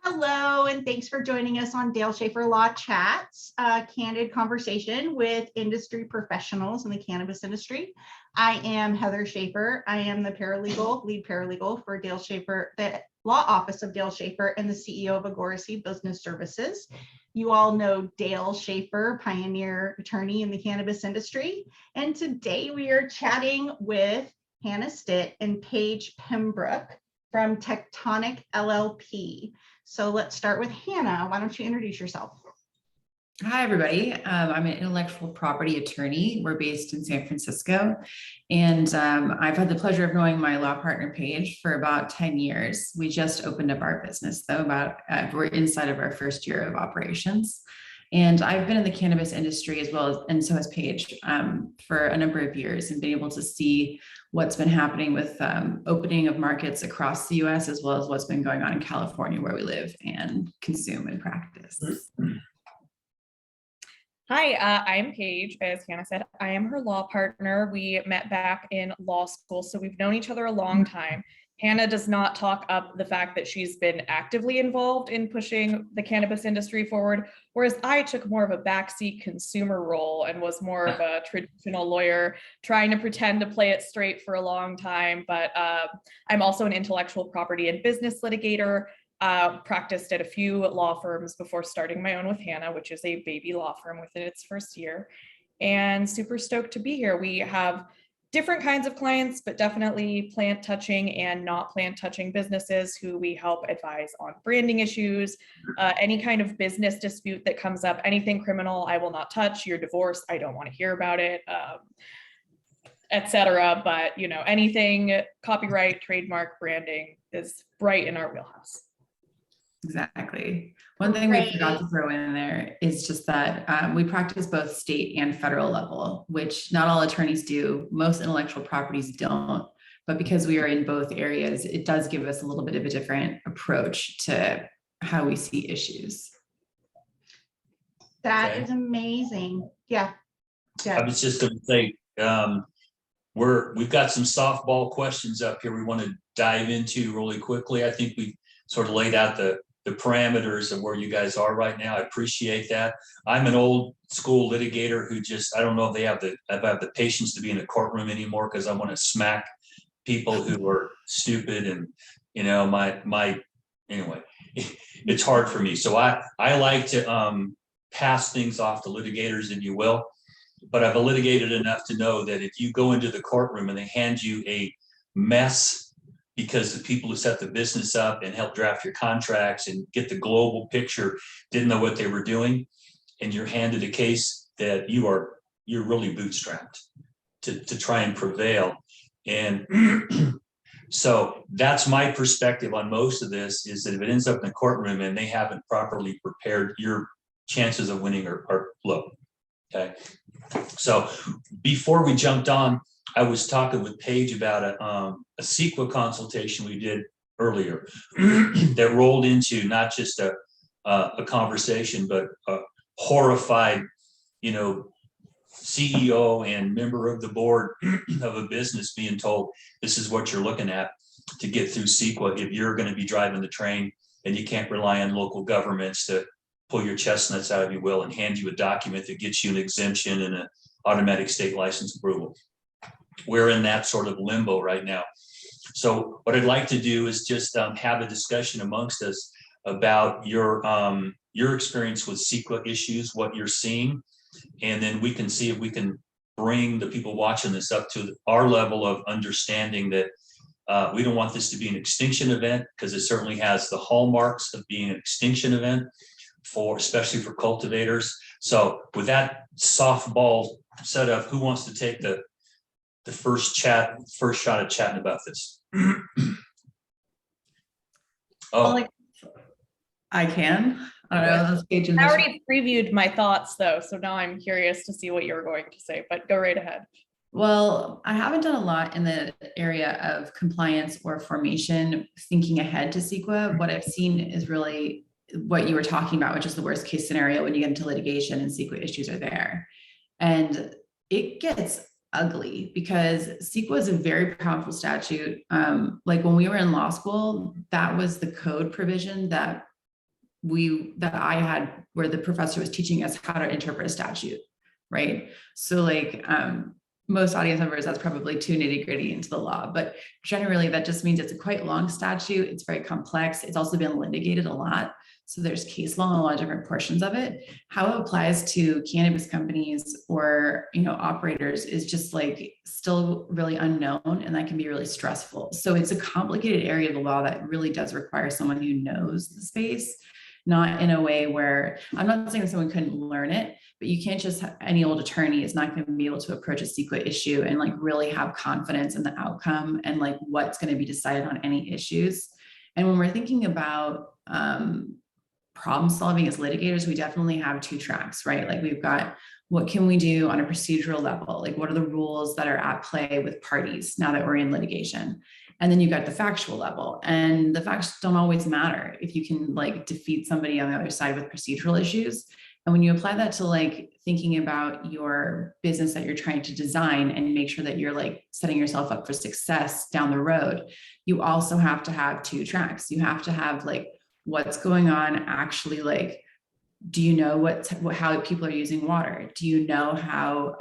Hello, and thanks for joining us on Dale Schafer Law Chats, a candid conversation with industry professionals in the cannabis industry. I am Heather Schafer. I am the lead paralegal for Dale Schafer, the law office of Dale Schafer, and the CEO of Agorasi Business Services. You all know Dale Schafer, pioneer attorney in the cannabis industry. And today we are chatting with Hannah Stitt and Paige Pembrook from Tectonic LLP. So let's start with Hannah. Why don't you introduce yourself? Hi, everybody. I'm an intellectual property attorney. We're based in San Francisco, and I've had the pleasure of knowing my law partner, Paige, for about 10 years. We just opened up our business, though, we're inside of our first year of operations. And I've been in the cannabis industry as well, and so has Paige, for a number of years, and been able to see what's been happening with opening of markets across the US, as well as what's been going on in California, where we live and consume and practice. Hi, I'm Paige. As Hannah said, I am her law partner. We met back in law school, so we've known each other a long time. Hannah does not talk up the fact that she's been actively involved in pushing the cannabis industry forward, whereas I took more of a backseat consumer role and was more of a traditional lawyer trying to pretend to play it straight for a long time. But I'm also an intellectual property and business litigator. Practiced at a few law firms before starting my own with Hannah, which is a baby law firm within its first year, and super stoked to be here. We have different kinds of clients, but definitely plant touching and not plant touching businesses who we help advise on branding issues, any kind of business dispute that comes up, anything criminal, I will not touch. Your divorce, I don't want to hear about it, etc. But anything copyright, trademark, branding is right in our wheelhouse. Exactly. One thing we forgot to throw in there is just that we practice both state and federal level, which not all attorneys do. Most intellectual properties don't. But because we are in both areas, it does give us a little bit of a different approach to how we see issues. That is amazing. Yeah. I was just going to say, we've got some softball questions up here we want to dive into really quickly. I think we sort of laid out the parameters of where you guys are right now. I appreciate that. I'm an old school litigator who I don't know if I have the patience to be in a courtroom anymore, because I want to smack people who are stupid, and anyway, it's hard for me. So I like to pass things off to litigators, if you will, but I've litigated enough to know that if you go into the courtroom and they hand you a mess, because the people who set the business up and help draft your contracts and get the global picture didn't know what they were doing, and you're handed a case that you're really bootstrapped to try and prevail. And so that's my perspective on most of this, is that if it ends up in the courtroom and they haven't properly prepared, your chances of winning are low. Okay. So before we jumped on, I was talking with Paige about a CEQA consultation we did earlier that rolled into not just a conversation, but a horrified, CEO and member of the board of a business being told, this is what you're looking at to get through CEQA if you're going to be driving the train, and you can't rely on local governments to pull your chestnuts out, if you will, and hand you a document that gets you an exemption and an automatic state license approval. We're in that sort of limbo right now. So what I'd like to do is just have a discussion amongst us about your experience with CEQA issues, what you're seeing, and then we can see if we can bring the people watching this up to our level of understanding that we don't want this to be an extinction event, because it certainly has the hallmarks of being an extinction event, especially for cultivators. So with that softball set up, who wants to take the first shot at chatting about this? Oh, I can. I don't know. I already previewed my thoughts though, so now I'm curious to see what you're going to say, but go right ahead. Well, I haven't done a lot in the area of compliance or formation thinking ahead to CEQA. What I've seen is really what you were talking about, which is the worst case scenario when you get into litigation and CEQA issues are there. And it gets ugly because CEQA is a very powerful statute. Like when we were in law school, that was the code provision that I had where the professor was teaching us how to interpret a statute, right? So like most audience members, that's probably too nitty gritty into the law, but generally that just means it's a quite long statute. It's very complex. It's also been litigated a lot. So there's case law on a lot of different portions of it. How it applies to cannabis companies or, you know, operators is just like still really unknown, and that can be really stressful. So it's a complicated area of the law that really does require someone who knows the space, not in a way where I'm not saying that someone couldn't learn it, but you can't just, any old attorney is not going to be able to approach a CEQA issue and like really have confidence in the outcome and like what's going to be decided on any issues. And when we're thinking about problem solving as litigators, we definitely have two tracks, right? Like we've got what can we do on a procedural level? Like what are the rules that are at play with parties now that we're in litigation? And then you got the factual level, and the facts don't always matter if you can like defeat somebody on the other side with procedural issues. And when you apply that to like thinking about your business that you're trying to design and make sure that you're like setting yourself up for success down the road, you also have to have two tracks. You have to have like what's going on actually, like, do you know how people are using water? Do you know how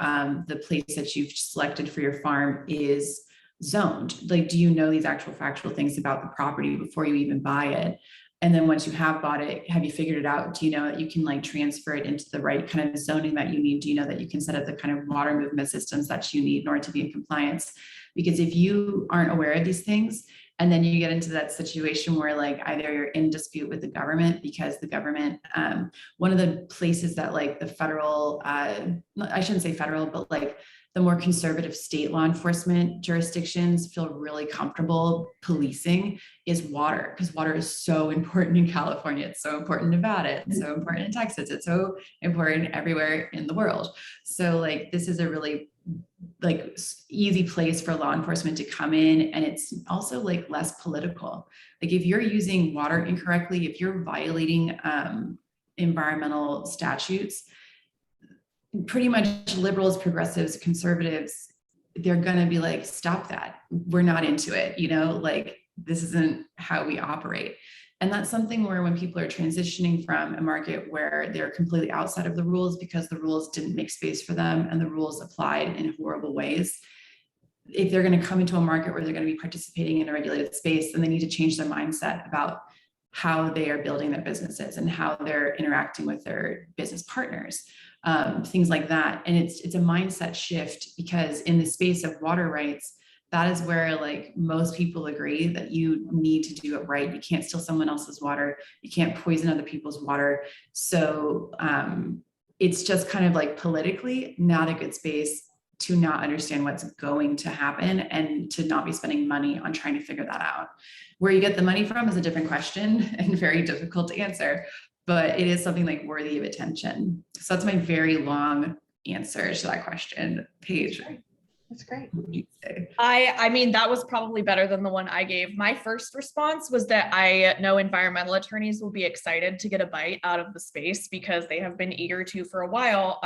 the place that you've selected for your farm is zoned? Like, do you know these actual factual things about the property before you even buy it? And then once you have bought it, have you figured it out? Do you know that you can like transfer it into the right kind of zoning that you need? Do you know that you can set up the kind of water movement systems that you need in order to be in compliance? Because if you aren't aware of these things, and then you get into that situation where like either you're in dispute with the government because the government, one of the places that like the federal, I shouldn't say federal, but like the more conservative state law enforcement jurisdictions feel really comfortable policing is water, because water is so important in California. It's so important in Nevada. It's so important in Texas. It's so important everywhere in the world. So like, this is a really like easy place for law enforcement to come in. And it's also like less political. Like if you're using water incorrectly, if you're violating environmental statutes, pretty much liberals, progressives, conservatives, they're gonna be like, stop that. We're not into it, you know, like this isn't how we operate. And that's something where when people are transitioning from a market where they're completely outside of the rules because the rules didn't make space for them and the rules applied in horrible ways, if they're going to come into a market where they're going to be participating in a regulated space, then they need to change their mindset about how they are building their businesses and how they're interacting with their business partners, things like that. And it's a mindset shift, because in the space of water rights, that is where like most people agree that you need to do it right. You can't steal someone else's water. You can't poison other people's water. So it's just kind of like politically not a good space to not understand what's going to happen and to not be spending money on trying to figure that out. Where you get the money from is a different question and very difficult to answer, but it is something like worthy of attention. So that's my very long answer to that question. Paige. That's great. I mean, that was probably better than the one I gave. My first response was that I know environmental attorneys will be excited to get a bite out of the space because they have been eager to for a while.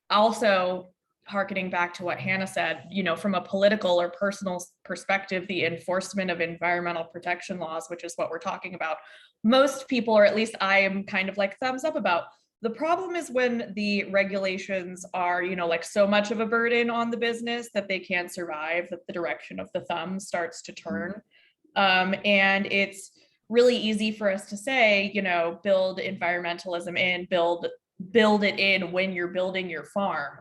Also, harkening back to what Hannah said, you know, from a political or personal perspective, the enforcement of environmental protection laws, which is what we're talking about, most people, or at least I am kind of like thumbs up about. The problem is when the regulations are, you know, like so much of a burden on the business that they can't survive, that the direction of the thumb starts to turn. And it's really easy for us to say, you know, build environmentalism in, build it in when you're building your farm.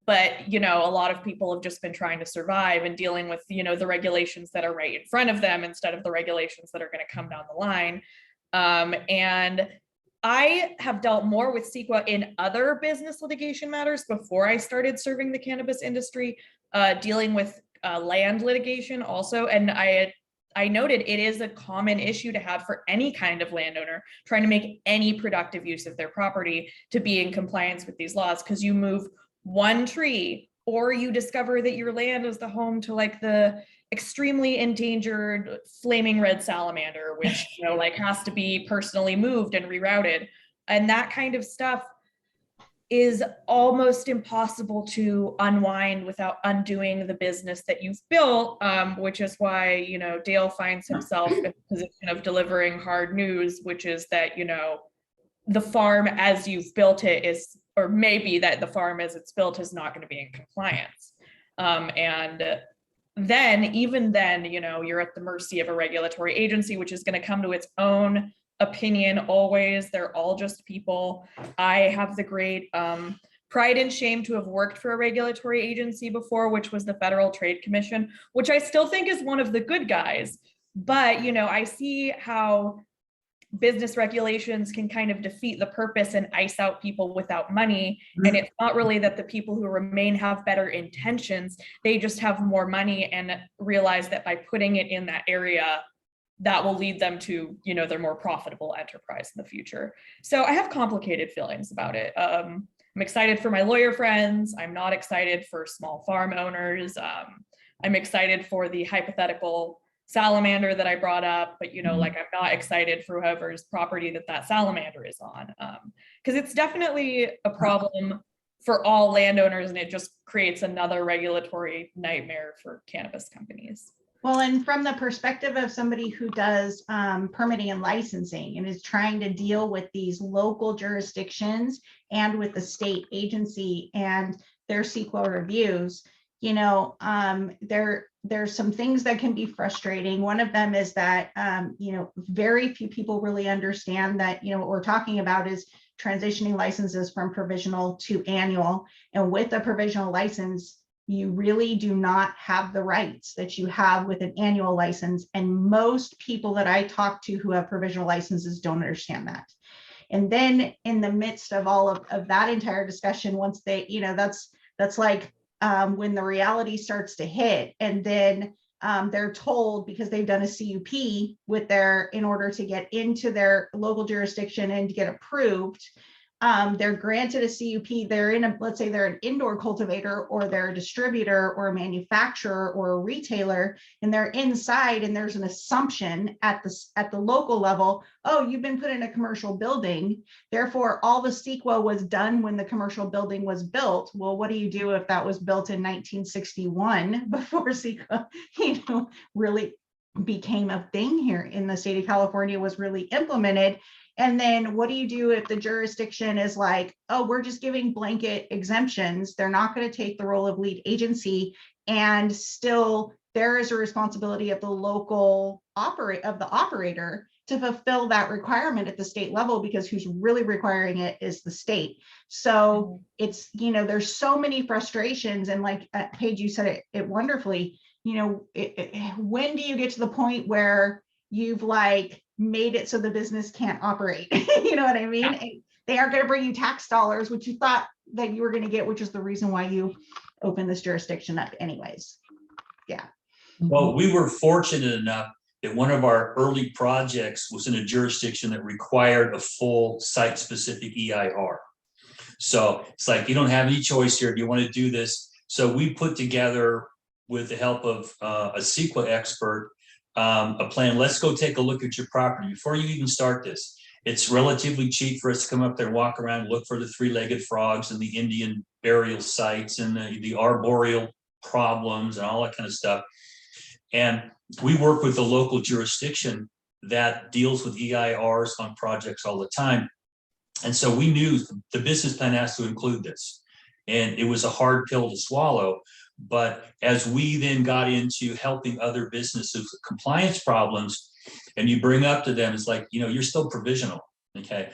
But, you know, a lot of people have just been trying to survive and dealing with, you know, the regulations that are right in front of them instead of the regulations that are going to come down the line. And I have dealt more with CEQA in other business litigation matters before I started serving the cannabis industry, dealing with land litigation also. And I noted it is a common issue to have for any kind of landowner trying to make any productive use of their property to be in compliance with these laws, because you move one tree or you discover that your land is the home to like the extremely endangered flaming red salamander, which, you know, like has to be personally moved and rerouted. And that kind of stuff is almost impossible to unwind without undoing the business that you've built, which is why, you know, Dale finds himself in a position of delivering hard news, which is that, you know, the farm as you've built it is, or maybe that the farm as it's built is not going to be in compliance. And then, even then, you know, you're at the mercy of a regulatory agency, which is going to come to its own opinion always. They're all just people. I have the great pride and shame to have worked for a regulatory agency before, which was the Federal Trade Commission, which I still think is one of the good guys. But, you know, I see how business regulations can kind of defeat the purpose and ice out people without money. And it's not really that the people who remain have better intentions, they just have more money and realize that by putting it in that area, that will lead them to, you know, their more profitable enterprise in the future. So I have complicated feelings about it. I'm excited for my lawyer friends. I'm not excited for small farm owners. I'm excited for the hypothetical salamander that I brought up, but, you know, like, I'm not excited for whoever's property that salamander is on, because it's definitely a problem for all landowners, and it just creates another regulatory nightmare for cannabis companies. Well, and from the perspective of somebody who does permitting and licensing and is trying to deal with these local jurisdictions and with the state agency and their CEQA reviews, you know, there's some things that can be frustrating. One of them is that, you know, very few people really understand that, you know, what we're talking about is transitioning licenses from provisional to annual. And with a provisional license, you really do not have the rights that you have with an annual license. And most people that I talk to who have provisional licenses don't understand that. And then in the midst of all of that entire discussion, once they, you know, that's like, when the reality starts to hit, and then they're told, because they've done a CUP with in order to get into their local jurisdiction and to get approved, they're granted a CUP. They're let's say they're an indoor cultivator, or they're a distributor or a manufacturer or a retailer, and they're inside, and there's an assumption at the local level, oh, you've been put in a commercial building, therefore all the CEQA was done when the commercial building was built. Well, what do you do if that was built in 1961 before CEQA, you know, really became a thing here in the state of California, was really implemented? And then what do you do if the jurisdiction is like, oh, we're just giving blanket exemptions, they're not going to take the role of lead agency, and still there is a responsibility of the local operator to fulfill that requirement at the state level, because who's really requiring it is the state. So it's, you know, there's so many frustrations, and like Paige, you said it wonderfully, you know, when do you get to the point where you've like made it so the business can't operate? You know what I mean? Yeah. They aren't going to bring you tax dollars, which you thought that you were going to get, which is the reason why you opened this jurisdiction up anyways. Yeah. Well, we were fortunate enough that one of our early projects was in a jurisdiction that required a full site-specific EIR. So it's like, you don't have any choice here. Do you want to do this? So we put together, with the help of a CEQA expert, a plan. Let's go take a look at your property before you even start this. It's relatively cheap for us to come up there and walk around and look for the three-legged frogs and the Indian burial sites and the arboreal problems and all that kind of stuff. And we work with the local jurisdiction that deals with EIRs on projects all the time. And so we knew the business plan has to include this. And it was a hard pill to swallow. But as we then got into helping other businesses with compliance problems, and you bring up to them, it's like, you know, you're still provisional. Okay,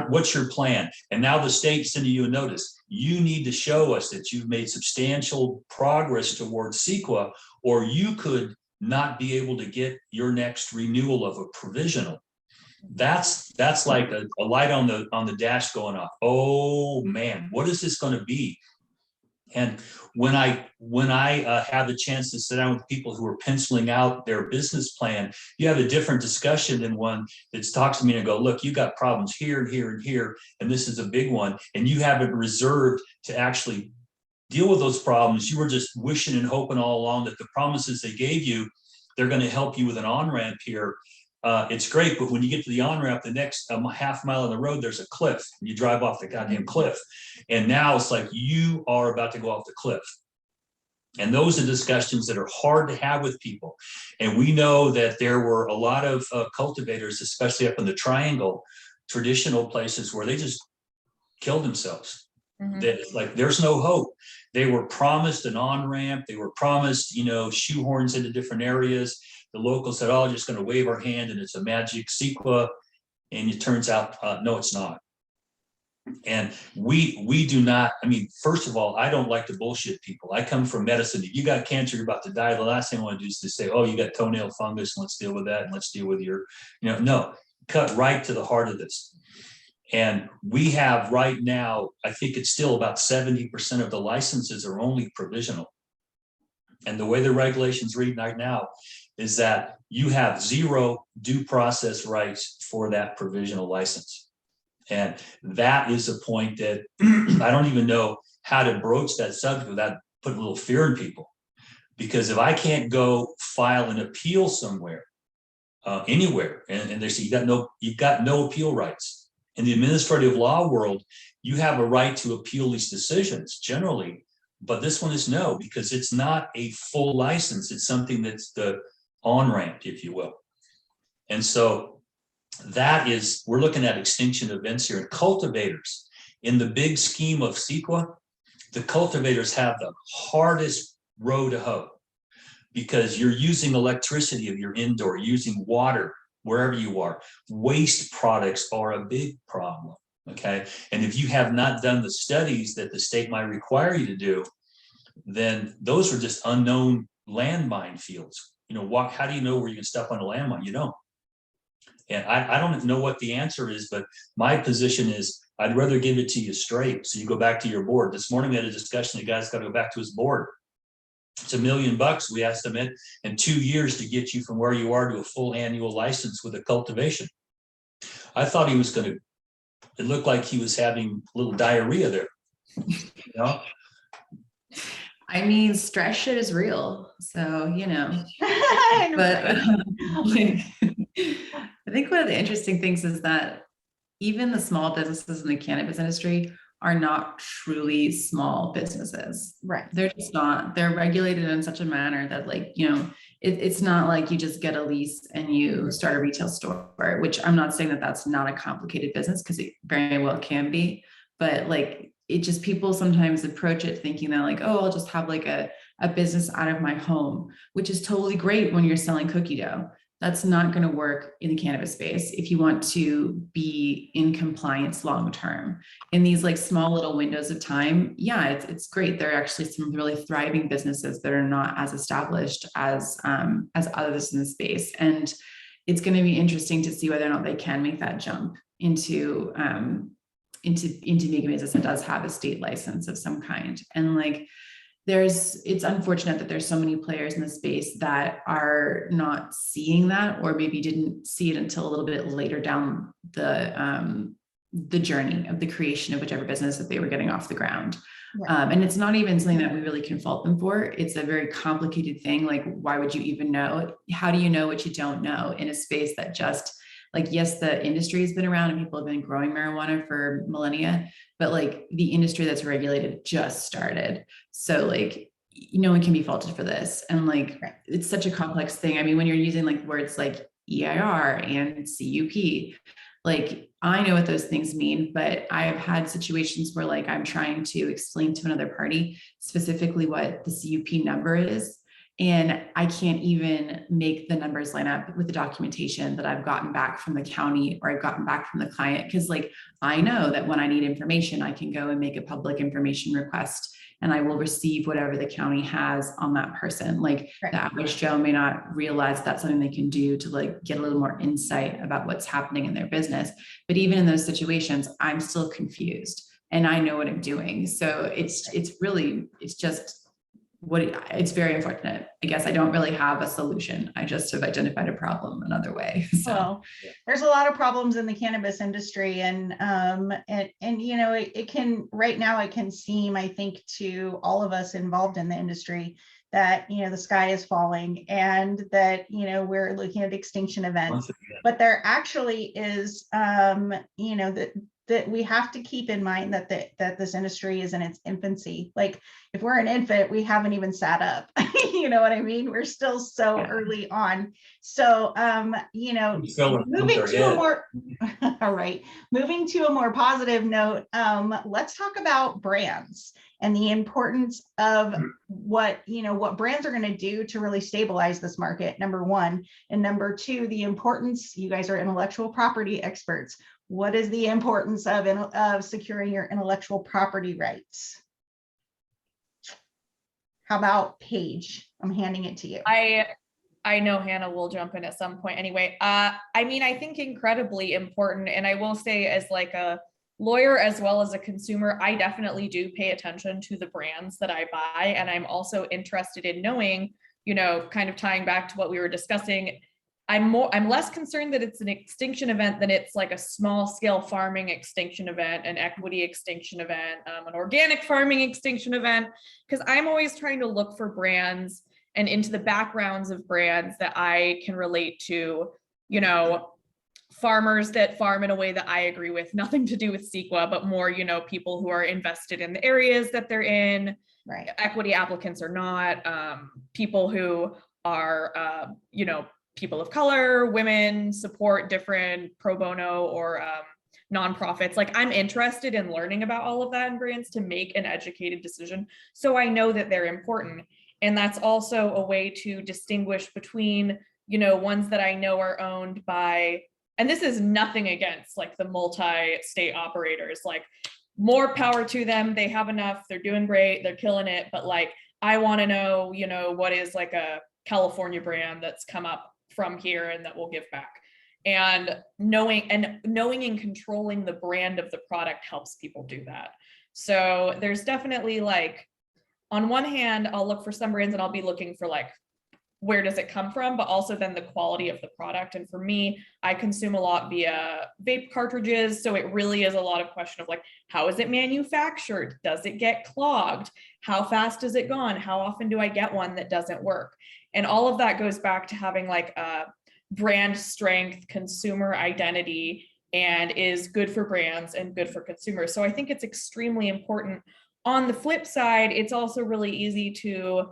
what's your plan? And now the state's sending you a notice. You need to show us that you've made substantial progress towards CEQA, or you could not be able to get your next renewal of a provisional. That's like a light on the dash going off. Oh man, what is this going to be? And when I have the chance to sit down with people who are penciling out their business plan, you have a different discussion than one that talks to me and go, look, you got problems here and here and here, and this is a big one, and you have it reserved to actually deal with those problems. You were just wishing and hoping all along that the promises they gave you, they're going to help you with an on-ramp here. it's great, but when you get to the on-ramp, the next half mile on the road, there's a cliff. You drive off the goddamn cliff. And now it's like you are about to go off the cliff. And those are discussions that are hard to have with people. And we know that there were a lot of cultivators, especially up in the Triangle, traditional places where they just killed themselves. That, like, there's no hope. They were promised an on-ramp. They were promised, shoehorns into different areas. The locals said, "Oh, just going to wave our hand and it's a magic sequel." And it turns out, no, it's not. And we do not, first of all, I don't like to bullshit people. I come from medicine. If you got cancer, you're about to die. The last thing I want to do is to say, "Oh, you got toenail fungus. Let's deal with that. And let's deal with your," no, cut right to the heart of this. And we have right now, I think it's still about 70% of the licenses are only provisional. And the way the regulations read right now is that you have zero due process rights for that provisional license. And that is a point that I don't even know how to broach that subject without putting a little fear in people. Because if I can't go file an appeal somewhere, anywhere, and they say you've got no appeal rights. In the administrative law world, you have a right to appeal these decisions generally, but this one is no, because it's not a full license. It's something that's the on-ramp, if you will. And so we're looking at extinction events here. And cultivators, in the big scheme of CEQA, the cultivators have the hardest row to hoe, because you're using electricity if you're indoor, using water wherever you are. Waste products are a big problem, okay? And if you have not done the studies that the state might require you to do, then those are just unknown landmine fields. How do you know where you can step on a landmine? You don't. And I don't know what the answer is, but my position is I'd rather give it to you straight. So you go back to your board. This morning we had a discussion, the guy's got to go back to his board. It's $1 million we estimate, and 2 years to get you from where you are to a full annual license with a cultivation. I thought he was it looked like he was having a little diarrhea there. Stress shit is real. So, but I think one of the interesting things is that even the small businesses in the cannabis industry are not truly small businesses. Right. They're just not. They're regulated in such a manner that, it's not like you just get a lease and you start a retail store, which I'm not saying that that's not a complicated business, because it very well can be. But it just, people sometimes approach it thinking that oh, I'll just have a business out of my home, which is totally great when you're selling cookie dough. That's not going to work in the cannabis space if you want to be in compliance long term. In these small little windows of time, yeah, it's great. There are actually some really thriving businesses that are not as established as others in the space, and it's going to be interesting to see whether or not they can make that jump into being a business that does have a state license of some kind. And it's unfortunate that there's so many players in the space that are not seeing that, or maybe didn't see it until a little bit later down the journey of the creation of whichever business that they were getting off the ground. Right. And it's not even something that we really can fault them for. It's a very complicated thing. Why would you even know? How do you know what you don't know in a space that just yes, the industry has been around and people have been growing marijuana for millennia, but the industry that's regulated just started. So no one can be faulted for this. And it's such a complex thing. When you're using words like EIR and CUP, I know what those things mean, but I have had situations where I'm trying to explain to another party specifically what the CUP number is. And I can't even make the numbers line up with the documentation that I've gotten back from the county or I've gotten back from the client. Because I know that when I need information, I can go and make a public information request and I will receive whatever the county has on that person. Right. The average Joe may not realize that's something they can do to get a little more insight about what's happening in their business. But even in those situations, I'm still confused and I know what I'm doing. So it's very unfortunate. I guess I don't really have a solution. I just have identified a problem another way. So well, there's a lot of problems in the cannabis industry, and it can right now, it can seem, I think, to all of us involved in the industry that, the sky is falling and that, we're looking at extinction events. But there actually is, that we have to keep in mind that this industry is in its infancy. Like if we're an infant, we haven't even sat up. You know what I mean? We're still so early on. So, moving to a more, all right, moving to a more positive note, let's talk about brands and the importance of what brands are going to do to really stabilize this market, number one. And number two, the importance, you guys are intellectual property experts. What is the importance of securing your intellectual property rights? How about Paige? I'm handing it to you. I know Hannah will jump in at some point anyway. I think incredibly important. And I will say, as like a lawyer as well as a consumer, I definitely do pay attention to the brands that I buy. And I'm also interested in knowing, kind of tying back to what we were discussing, I'm less concerned that it's an extinction event than it's like a small scale farming extinction event, an equity extinction event, an organic farming extinction event, because I'm always trying to look for brands and into the backgrounds of brands that I can relate to, farmers that farm in a way that I agree with, nothing to do with CEQA, but more, people who are invested in the areas that they're in, right? Equity applicants or not, people who are, people of color, women, support different pro bono or nonprofits. Like I'm interested in learning about all of that in brands to make an educated decision. So I know that they're important. And that's also a way to distinguish between, ones that I know are owned by, and this is nothing against like the multi-state operators, like more power to them. They have enough, they're doing great, they're killing it. But like, I want to know, what is like a California brand that's come up from here and that will give back, and knowing and controlling the brand of the product helps people do that. So there's definitely like, on one hand, I'll look for some brands and I'll be looking for like, where does it come from, but also then the quality of the product. And for me, I consume a lot via vape cartridges. So it really is a lot of question of like, how is it manufactured? Does it get clogged? How fast is it gone? How often do I get one that doesn't work? And all of that goes back to having like a brand strength, consumer identity, and is good for brands and good for consumers. So I think it's extremely important. On the flip side, it's also really easy to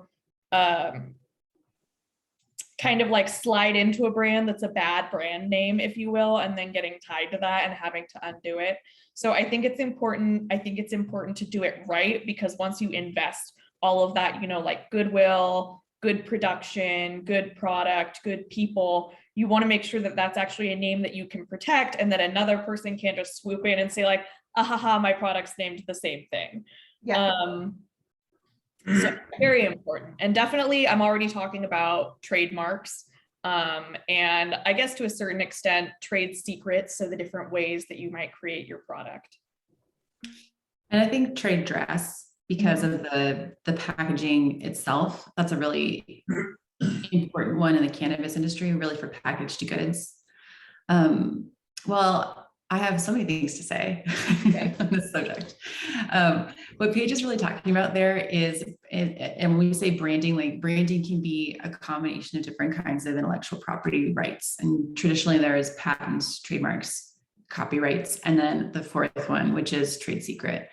kind of like slide into a brand that's a bad brand name, if you will, and then getting tied to that and having to undo it. So I think it's important. I think it's important to do it right, because once you invest all of that, like goodwill, good production, good product, good people, you want to make sure that that's actually a name that you can protect and that another person can't just swoop in and say like, ahaha, my product's named the same thing. Yeah. So very important. And definitely I'm already talking about trademarks, and I guess to a certain extent, trade secrets. So the different ways that you might create your product. And I think trade dress, because of the packaging itself, that's a really important one in the cannabis industry, really for packaged goods. Well, I have so many things to say on this subject. What Paige is really talking about there is, and when we say branding, like branding can be a combination of different kinds of intellectual property rights. And traditionally there is patents, trademarks, copyrights, and then the fourth one, which is trade secret.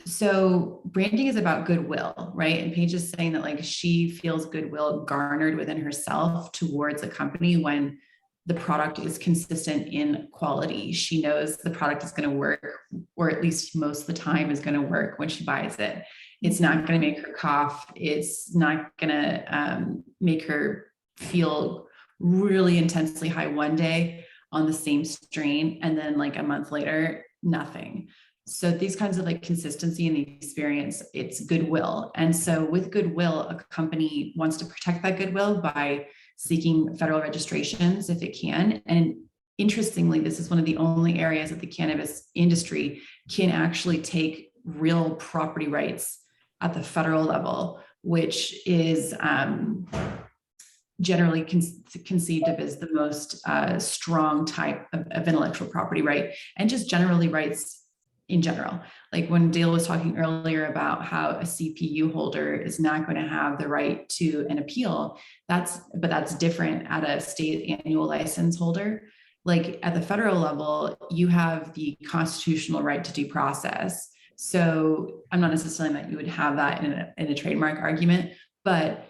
So branding is about goodwill, right? And Paige is saying that like she feels goodwill garnered within herself towards a company when the product is consistent in quality. She knows the product is going to work, or at least most of the time is going to work when she buys it. It's not going to make her cough. It's not going to make her feel really intensely high one day on the same strain, and then like a month later, nothing. So these kinds of like consistency in the experience, it's goodwill. And so with goodwill, a company wants to protect that goodwill by seeking federal registrations if it can. And interestingly, this is one of the only areas that the cannabis industry can actually take real property rights at the federal level, which is generally conceived of as the most strong type of intellectual property right, and just generally rights in general. Like when Dale was talking earlier about how a CPU holder is not going to have the right to an appeal, that's different at a state annual license holder. Like at the federal level, you have the constitutional right to due process. So I'm not necessarily that you would have that in a trademark argument, but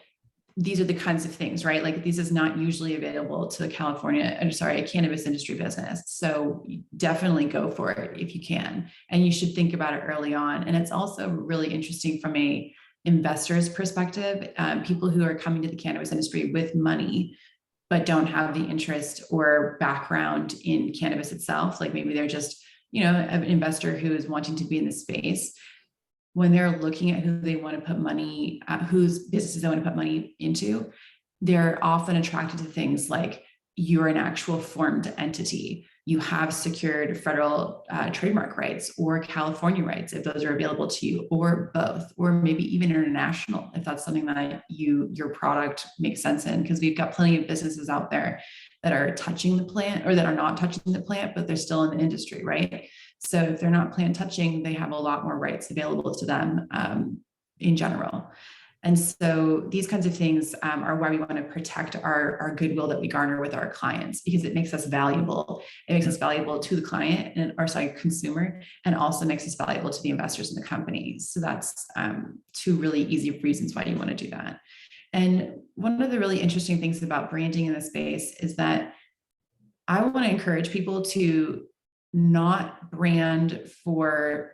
these are the kinds of things, right? Like this is not usually available to a cannabis industry business. So definitely go for it if you can. And you should think about it early on. And it's also really interesting from a investor's perspective, people who are coming to the cannabis industry with money, but don't have the interest or background in cannabis itself. Like maybe they're just, an investor who is wanting to be in the space. When they're looking at who they want to put money, whose businesses they want to put money into, they're often attracted to things like you're an actual formed entity. You have secured federal trademark rights or California rights, if those are available to you, or both, or maybe even international, if that's something that your product makes sense in, because we've got plenty of businesses out there that are touching the plant or that are not touching the plant, but they're still in the industry, right? So if they're not plant touching, they have a lot more rights available to them in general. And so these kinds of things are why we want to protect our goodwill that we garner with our clients, because it makes us valuable. It makes us valuable to the client consumer, and also makes us valuable to the investors in the company. So that's two really easy reasons why you want to do that. And one of the really interesting things about branding in this space is that I want to encourage people to not brand for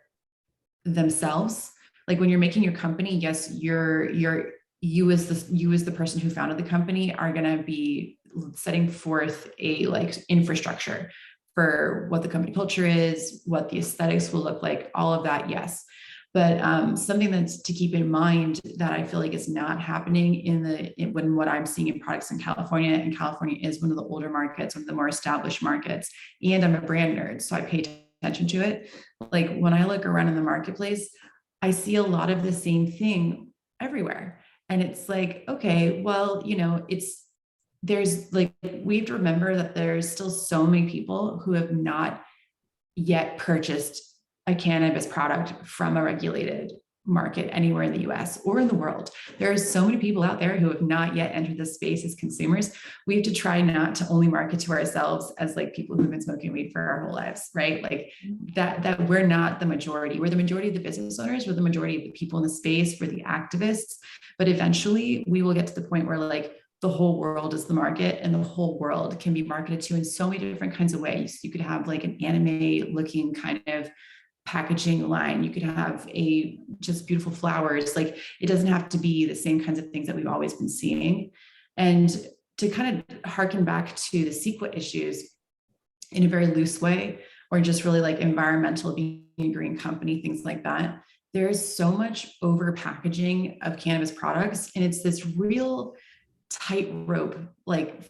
themselves. Like when you're making your company, yes, you as the person who founded the company are going to be setting forth a infrastructure for what the company culture is, what the aesthetics will look like, all of that. Yes. But something that's to keep in mind that I feel like is not happening when what I'm seeing in products in California, and California is one of the older markets, one of the more established markets, and I'm a brand nerd, so I pay attention to it. Like when I look around in the marketplace, I see a lot of the same thing everywhere. And it's like, okay, well, we have to remember that there's still so many people who have not yet purchased a cannabis product from a regulated market anywhere in the US or in the world. There are so many people out there who have not yet entered this space as consumers. We have to try not to only market to ourselves as people who've been smoking weed for our whole lives, right? Like that we're not the majority. We're the majority of the business owners. We're the majority of the people in the space. We're the activists. But eventually we will get to the point where the whole world is the market, and the whole world can be marketed to in so many different kinds of ways. You could have an anime looking kind of packaging line. You could have just beautiful flowers. It doesn't have to be the same kinds of things that we've always been seeing. And to kind of harken back to the CEQA issues in a very loose way, or just really environmental, being a green company, things like that. There's so much over packaging of cannabis products, and it's this real tightrope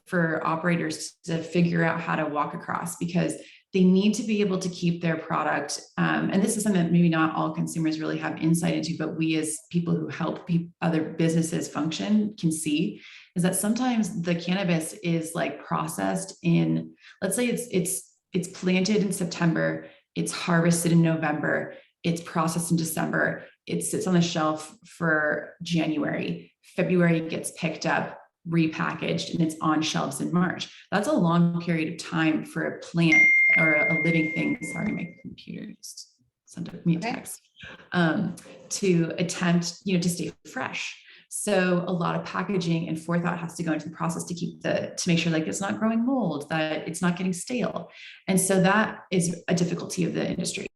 for operators to figure out how to walk across, because they need to be able to keep their product. And this is something that maybe not all consumers really have insight into, but we as people who help other businesses function can see, is that sometimes the cannabis is processed in, let's say it's planted in September, it's harvested in November, it's processed in December, it sits on the shelf for January, February gets picked up, repackaged, and it's on shelves in March. That's a long period of time for a plant or a living thing. Sorry, my computer just sent me a text. To attempt, to stay fresh. So a lot of packaging and forethought has to go into the process to make sure it's not growing mold, that it's not getting stale. And so that is a difficulty of the industry.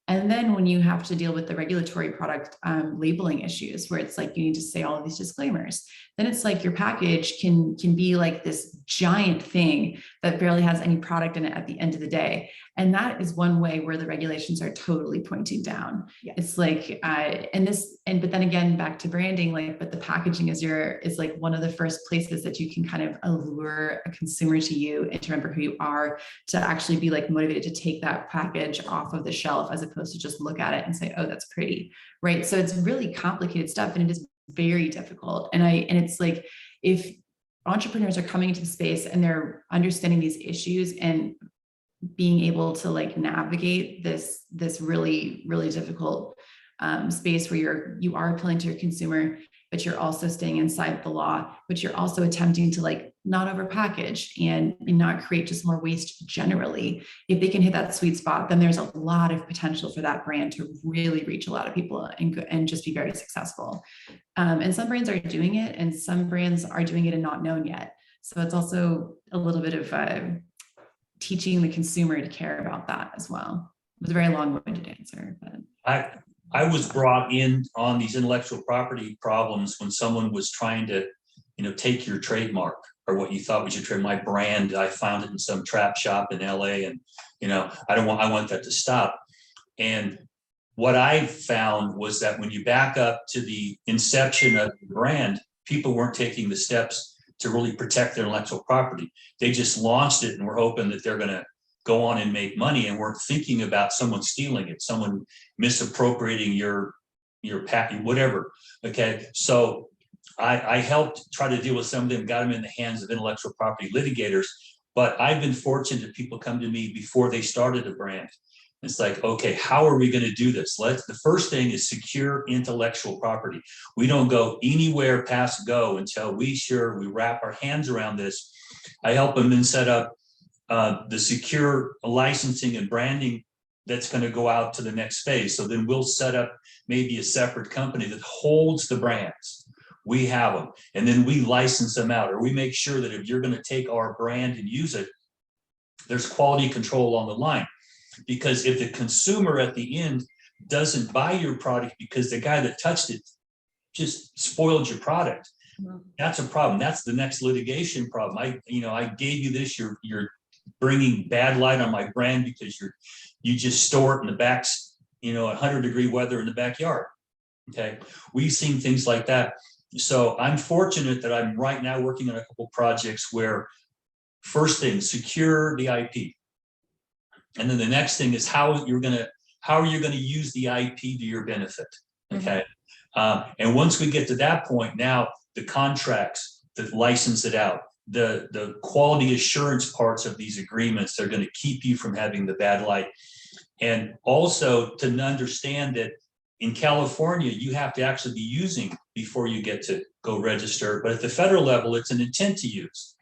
And then when you have to deal with the regulatory product labeling issues, where it's you need to say all of these disclaimers, then it's your package can be this giant thing that barely has any product in it at the end of the day. And that is one way where the regulations are totally pointing down. Yes. It's but then again, back to branding, but the packaging is one of the first places that you can kind of allure a consumer to you and to remember who you are, to actually be motivated to take that package off of the shelf, as opposed to just look at it and say, oh, that's pretty, right? So it's really complicated stuff, and it is very difficult. And it's if entrepreneurs are coming into the space and they're understanding these issues and being able to like navigate this really, really difficult space where you are appealing to your consumer, but you're also staying inside the law, but you're also attempting to like not overpackage and not create just more waste generally. If they can hit that sweet spot, then there's a lot of potential for that brand to really reach a lot of people and just be very successful. And some brands are doing it, and some brands are doing it and not known yet. So it's also a little bit of teaching the consumer to care about that as well. It was a very long-winded answer, but I was brought in on these intellectual property problems when someone was trying to, take your trademark or what you thought was your trade. My brand, I found it in some trap shop in LA, and I want that to stop. And what I found was that when you back up to the inception of the brand, people weren't taking the steps to really protect their intellectual property. They just launched it and were hoping that they're going to go on and make money, and weren't thinking about someone stealing it, someone misappropriating your patent, whatever. Okay, so I helped try to deal with some of them, got them in the hands of intellectual property litigators. But I've been fortunate that people come to me before they started a brand. It's like, okay, how are we going to do this? The first thing is secure intellectual property. We don't go anywhere past go until we wrap our hands around this. I help them then set up the secure licensing and branding that's going to go out to the next phase. So then we'll set up maybe a separate company that holds the brands. We have them, and then we license them out, or we make sure that if you're going to take our brand and use it, there's quality control on the line. Because if the consumer at the end doesn't buy your product because the guy that touched it just spoiled your product, that's a problem. That's the next litigation problem. I gave you this, you're bringing bad light on my brand because you just store it in the back, 100-degree weather in the backyard. Okay, we've seen things like that. So I'm fortunate that I'm right now working on a couple projects where first thing, secure the IP. And then the next thing is how are you going to use the IP to your benefit. Okay. And once we get to that point, now the contracts that license it out, the quality assurance parts of these agreements, they're going to keep you from having the bad light. And also to understand that in California, you have to actually be using before you get to go register. But at the federal level, it's an intent to use.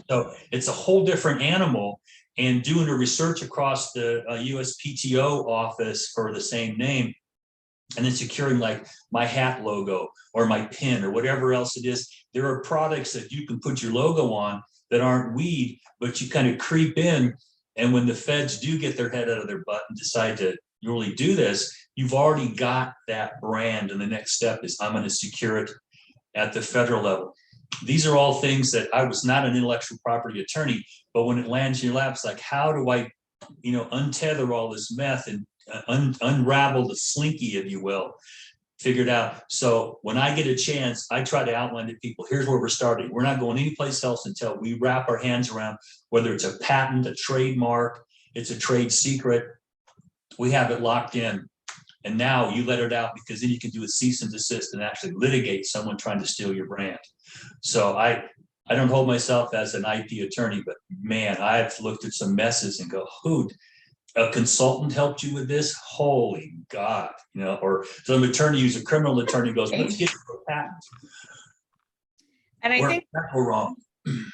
So it's a whole different animal. And doing a research across the USPTO office for the same name, and then securing like my hat logo or my pin or whatever else it is. There are products that you can put your logo on that aren't weed, but you kind of creep in. And when the feds do get their head out of their butt and decide to really do this, you've already got that brand. And the next step is I'm going to secure it at the federal level. These are all things that I was not an intellectual property attorney, but when it lands in your lap, it's like, how do I, untether all this meth and unravel the slinky, if you will, figure it out. So when I get a chance, I try to outline to people, here's where we're starting. We're not going anyplace else until we wrap our hands around, whether it's a patent, a trademark, it's a trade secret, we have it locked in. And now you let it out, because then you can do a cease and desist and actually litigate someone trying to steal your brand. So I don't hold myself as an IP attorney, but man, I've looked at some messes and go, a consultant helped you with this? Holy God, or some attorney who's a criminal attorney goes, let's get for a patent. And I think we're wrong.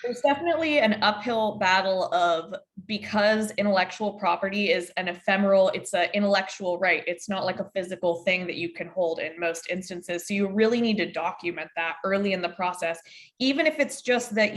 There's definitely an uphill battle of, because intellectual property is an ephemeral, it's an intellectual right. It's not like a physical thing that you can hold in most instances. So you really need to document that early in the process, even if it's just that,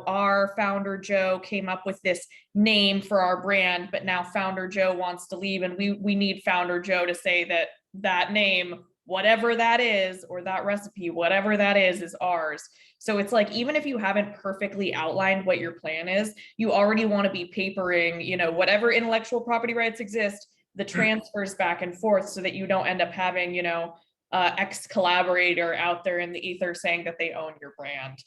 our founder Joe came up with this name for our brand, but now founder Joe wants to leave, and we need founder Joe to say that that name, whatever that is, or that recipe, whatever that is ours. So it's like, even if you haven't perfectly outlined what your plan is, you already want to be papering, whatever intellectual property rights exist, the transfers back and forth, so that you don't end up having, ex-collaborator out there in the ether saying that they own your brand,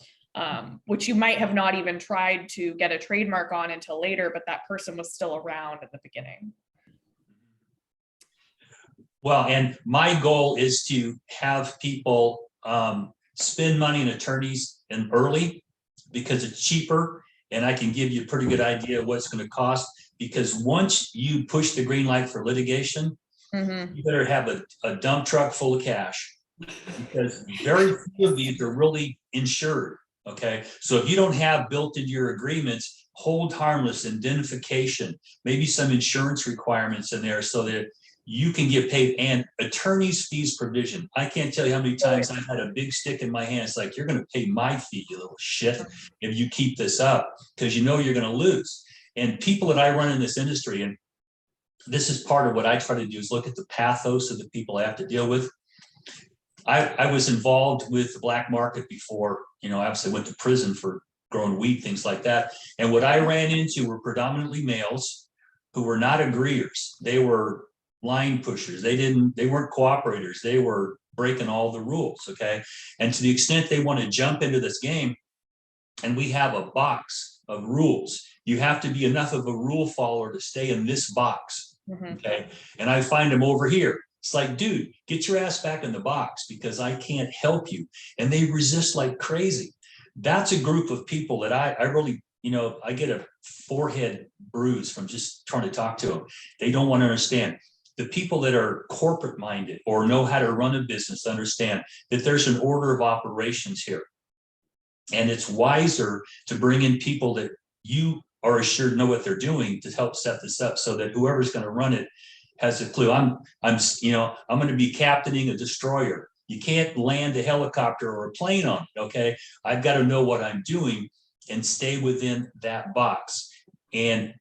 which you might have not even tried to get a trademark on until later, but that person was still around at the beginning. Well, and my goal is to have people spend money on attorneys early, because it's cheaper, and I can give you a pretty good idea of what it's going to cost. because once you push the green light for litigation, you better have a dump truck full of cash, because very few of these are really insured. Okay, so if you don't have built into your agreements, hold harmless, indemnification, maybe some insurance requirements in there so that you can get paid, and attorney's fees provision. I can't tell you how many times I've had a big stick in my hand. It's like, you're going to pay my fee, you little shit, if you keep this up, because you know you're going to lose. And people that I run in this industry, and this is part of what I try to do, is look at the pathos of the people I have to deal with. I was involved with the black market before, I obviously went to prison for growing weed, things like that. And what I ran into were predominantly males who were not agreeers. They were line pushers. They weren't cooperators. They were breaking all the rules. Okay. And to the extent they want to jump into this game, and we have a box of rules, you have to be enough of a rule follower to stay in this box. Okay. And I find them over here. It's like, dude, get your ass back in the box, because I can't help you. And they resist like crazy. That's a group of people that I really, I get a forehead bruise from just trying to talk to them. They don't want to understand. The people that are corporate minded or know how to run a business understand that there's an order of operations here. And it's wiser to bring in people that you are assured know what they're doing to help set this up, so that whoever's going to run it has a clue. I'm going to be captaining a destroyer. You can't land a helicopter or a plane on it. Okay. I've got to know what I'm doing and stay within that box. And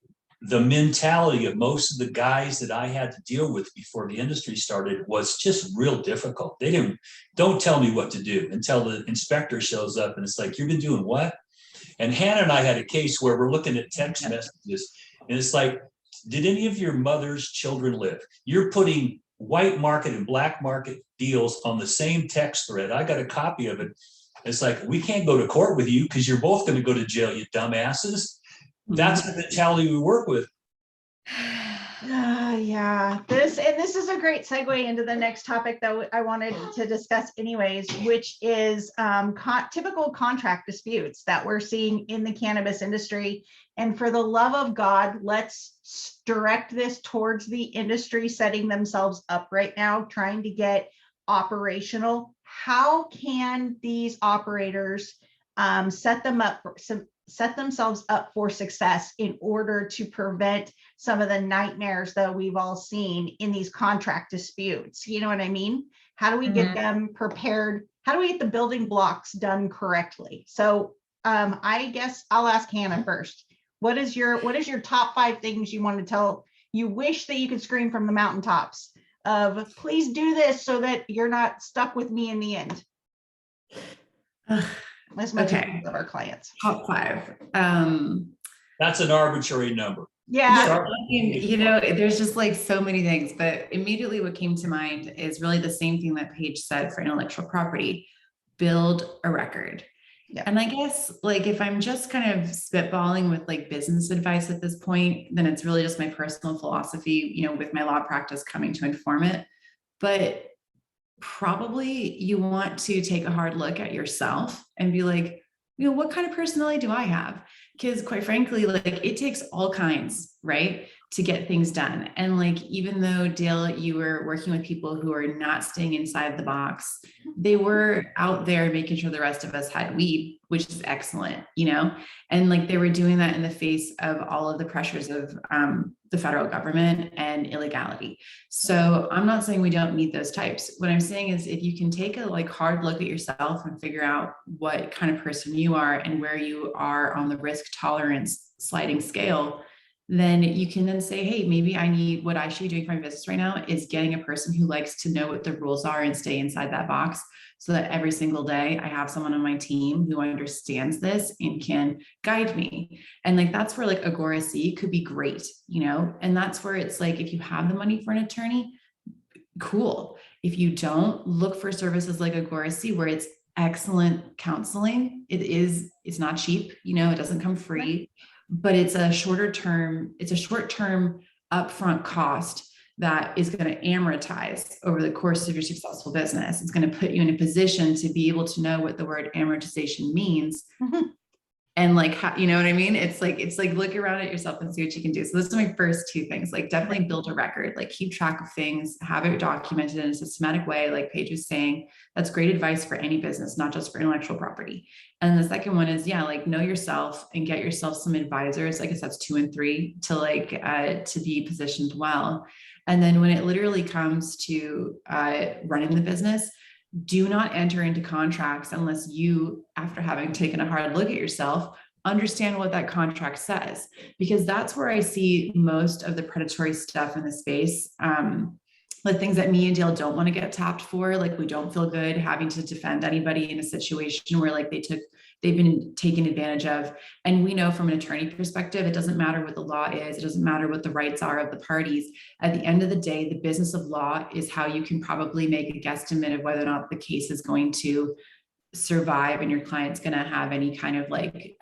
the mentality of most of the guys that I had to deal with before the industry started was just real difficult. Don't tell me what to do until the inspector shows up, and it's like, you've been doing what? And Hannah and I had a case where we're looking at text messages, and it's like, did any of your mother's children live? You're putting white market and black market deals on the same text thread. I got a copy of it. It's like, we can't go to court with you because you're both going to go to jail, you dumbasses. That's the mentality we work with. Yeah, this is a great segue into the next topic that I wanted to discuss anyways, which is typical contract disputes that we're seeing in the cannabis industry. And for the love of God, let's direct this towards the industry setting themselves up right now, trying to get operational. How can these operators set themselves up for success in order to prevent some of the nightmares that we've all seen in these contract disputes? You know what I mean? How do we get them prepared? How do we get the building blocks done correctly? So I guess I'll ask Hannah first. What is your top 5 things you want to tell? You wish that you could scream from the mountaintops of, please do this so that you're not stuck with me in the end. As much as we love our clients. Top 5. That's an arbitrary number. Yeah. There's just like so many things, but immediately what came to mind is really the same thing that Paige said for intellectual property: build a record. Yeah. And I guess like, if I'm just kind of spitballing with like business advice at this point, then it's really just my personal philosophy, with my law practice coming to inform it. But probably you want to take a hard look at yourself and be like, what kind of personality do I have? Because quite frankly, like, it takes all kinds, right, to get things done. And like, even though Dale, you were working with people who are not staying inside the box, they were out there making sure the rest of us had weed, which is excellent, and like, they were doing that in the face of all of the pressures of the federal government and illegality. So I'm not saying we don't need those types. What I'm saying is, if you can take a hard look at yourself and figure out what kind of person you are and where you are on the risk tolerance sliding scale, then you can then say, hey, maybe what I should be doing for my business right now is getting a person who likes to know what the rules are and stay inside that box, so that every single day I have someone on my team who understands this and can guide me. And like, that's where like Agora C could be great, and that's where it's like, if you have the money for an attorney, cool. If you don't, look for services like Agora C, where it's excellent counseling. It's not cheap, it doesn't come free, but it's a short-term upfront cost that is going to amortize over the course of your successful business. It's going to put you in a position to be able to know what the word amortization means And like, you know what I mean? It's like, look around at yourself and see what you can do. So those are my first two things, like definitely build a record, like keep track of things, have it documented in a systematic way. Like Paige was saying, that's great advice for any business, not just for intellectual property. And the second one is, yeah, like know yourself and get yourself some advisors. I guess that's 2 and 3 to like, to be positioned well. And then when it literally comes to running the business, do not enter into contracts unless you, after having taken a hard look at yourself, understand what that contract says, because that's where I see most of the predatory stuff in the space. Like things that me and Dale don't want to get tapped for. Like we don't feel good having to defend anybody in a situation where like they've been taken advantage of. And we know from an attorney perspective, it doesn't matter what the law is. It doesn't matter what the rights are of the parties. At the end of the day, the business of law is how you can probably make a guesstimate of whether or not the case is going to survive and your client's going to have any kind of like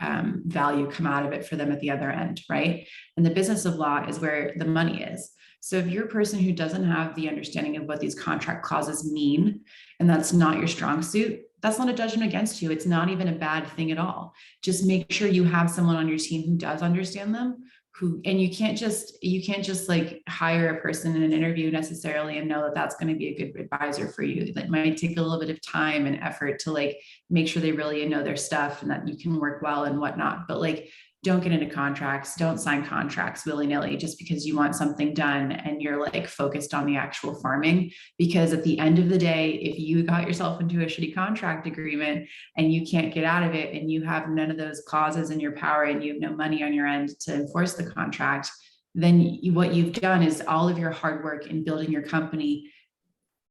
value come out of it for them at the other end, right? And the business of law is where the money is. So if you're a person who doesn't have the understanding of what these contract clauses mean, and that's not your strong suit, that's not a judgment against you. It's not even a bad thing at all. Just make sure you have someone on your team who does understand them, and you can't just like hire a person in an interview necessarily and know that that's going to be a good advisor for you. That might take a little bit of time and effort to like make sure they really know their stuff and that you can work well and whatnot. But like, don't get into contracts, don't sign contracts willy-nilly just because you want something done and you're like focused on the actual farming. Because at the end of the day, if you got yourself into a shitty contract agreement and you can't get out of it and you have none of those clauses in your power and you have no money on your end to enforce the contract, then what you've done is all of your hard work in building your company,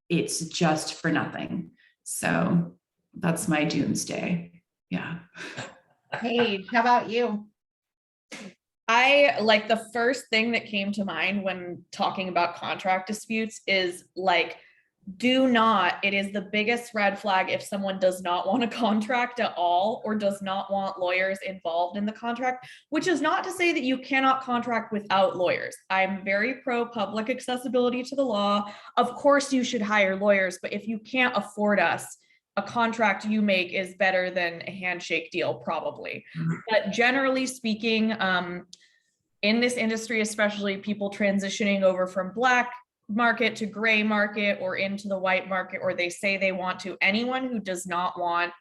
it's just for nothing. So that's my doomsday. Yeah. Paige, how about you? I like the first thing that came to mind when talking about contract disputes is like, do not, it is the biggest red flag if someone does not want a contract at all or does not want lawyers involved in the contract, which is not to say that you cannot contract without lawyers. I'm very pro public accessibility to the law. Of course, you should hire lawyers, but if you can't afford us, a contract you make is better than a handshake deal, probably. But generally speaking, in this industry, especially people transitioning over from black market to gray market or into the white market, or they say they want to, anyone who does not want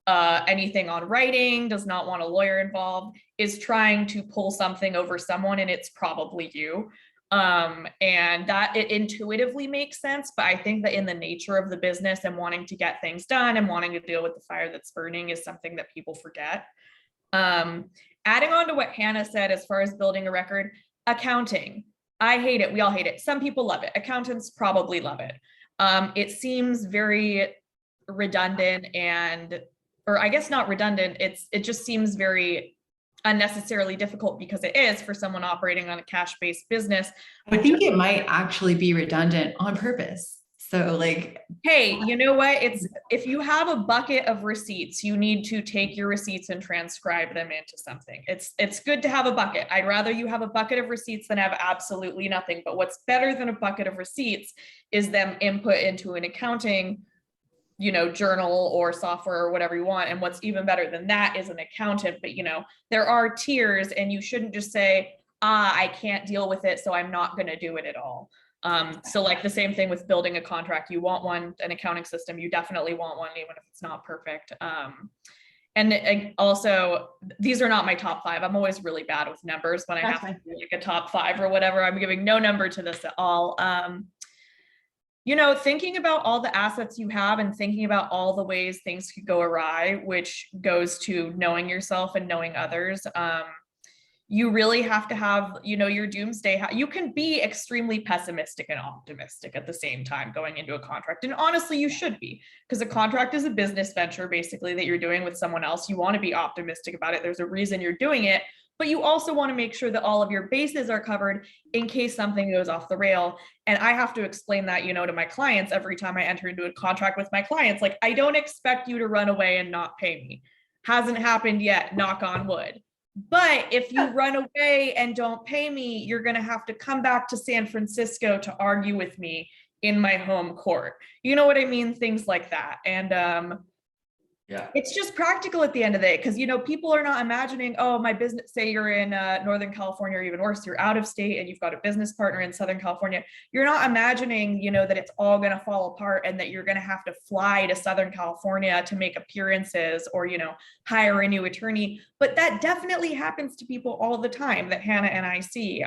anything on writing, does not want a lawyer involved, is trying to pull something over someone, and it's probably you. And that it intuitively makes sense, but I think that in the nature of the business and wanting to get things done and wanting to deal with the fire that's burning is something that people forget. Adding on to what Hannah said, as far as building a record, accounting, I hate it. We all hate it. Some people love it. Accountants probably love it. It seems very redundant or I guess not redundant. It just seems very unnecessarily difficult because it is for someone operating on a cash-based business. I think it might actually be redundant on purpose. So like, hey, you know what? If you have a bucket of receipts, you need to take your receipts and transcribe them into something. It's good to have a bucket. I'd rather you have a bucket of receipts than have absolutely nothing. But what's better than a bucket of receipts is them input into an accounting, journal or software or whatever you want. And what's even better than that is an accountant. But there are tiers, and you shouldn't just say, I can't deal with it, so I'm not going to do it at all. So like the same thing with building a contract, you want an accounting system, you definitely want one, even if it's not perfect. And also, these are not my top 5. I'm always really bad with numbers when I have to do like a top 5 or whatever. I'm giving no number to this at all. Thinking about all the assets you have and thinking about all the ways things could go awry, which goes to knowing yourself and knowing others. You really have to have, your doomsday. You can be extremely pessimistic and optimistic at the same time going into a contract. And honestly, you should be, because a contract is a business venture, basically, that you're doing with someone else. You want to be optimistic about it. There's a reason you're doing it, but you also want to make sure that all of your bases are covered in case something goes off the rail. And I have to explain that, to my clients every time I enter into a contract with my clients. Like, I don't expect you to run away and not pay me. Hasn't happened yet, knock on wood. But if you run away and don't pay me, you're going to have to come back to San Francisco to argue with me in my home court. You know what I mean? Things like that. And Yeah. It's just practical at the end of the day, because, you know, people are not imagining, oh, my business, say you're in Northern California, or even worse, you're out of state and you've got a business partner in Southern California. You're not imagining, you know, that it's all going to fall apart and that you're going to have to fly to Southern California to make appearances or, you know, hire a new attorney. But that definitely happens to people all the time that Hannah and I see.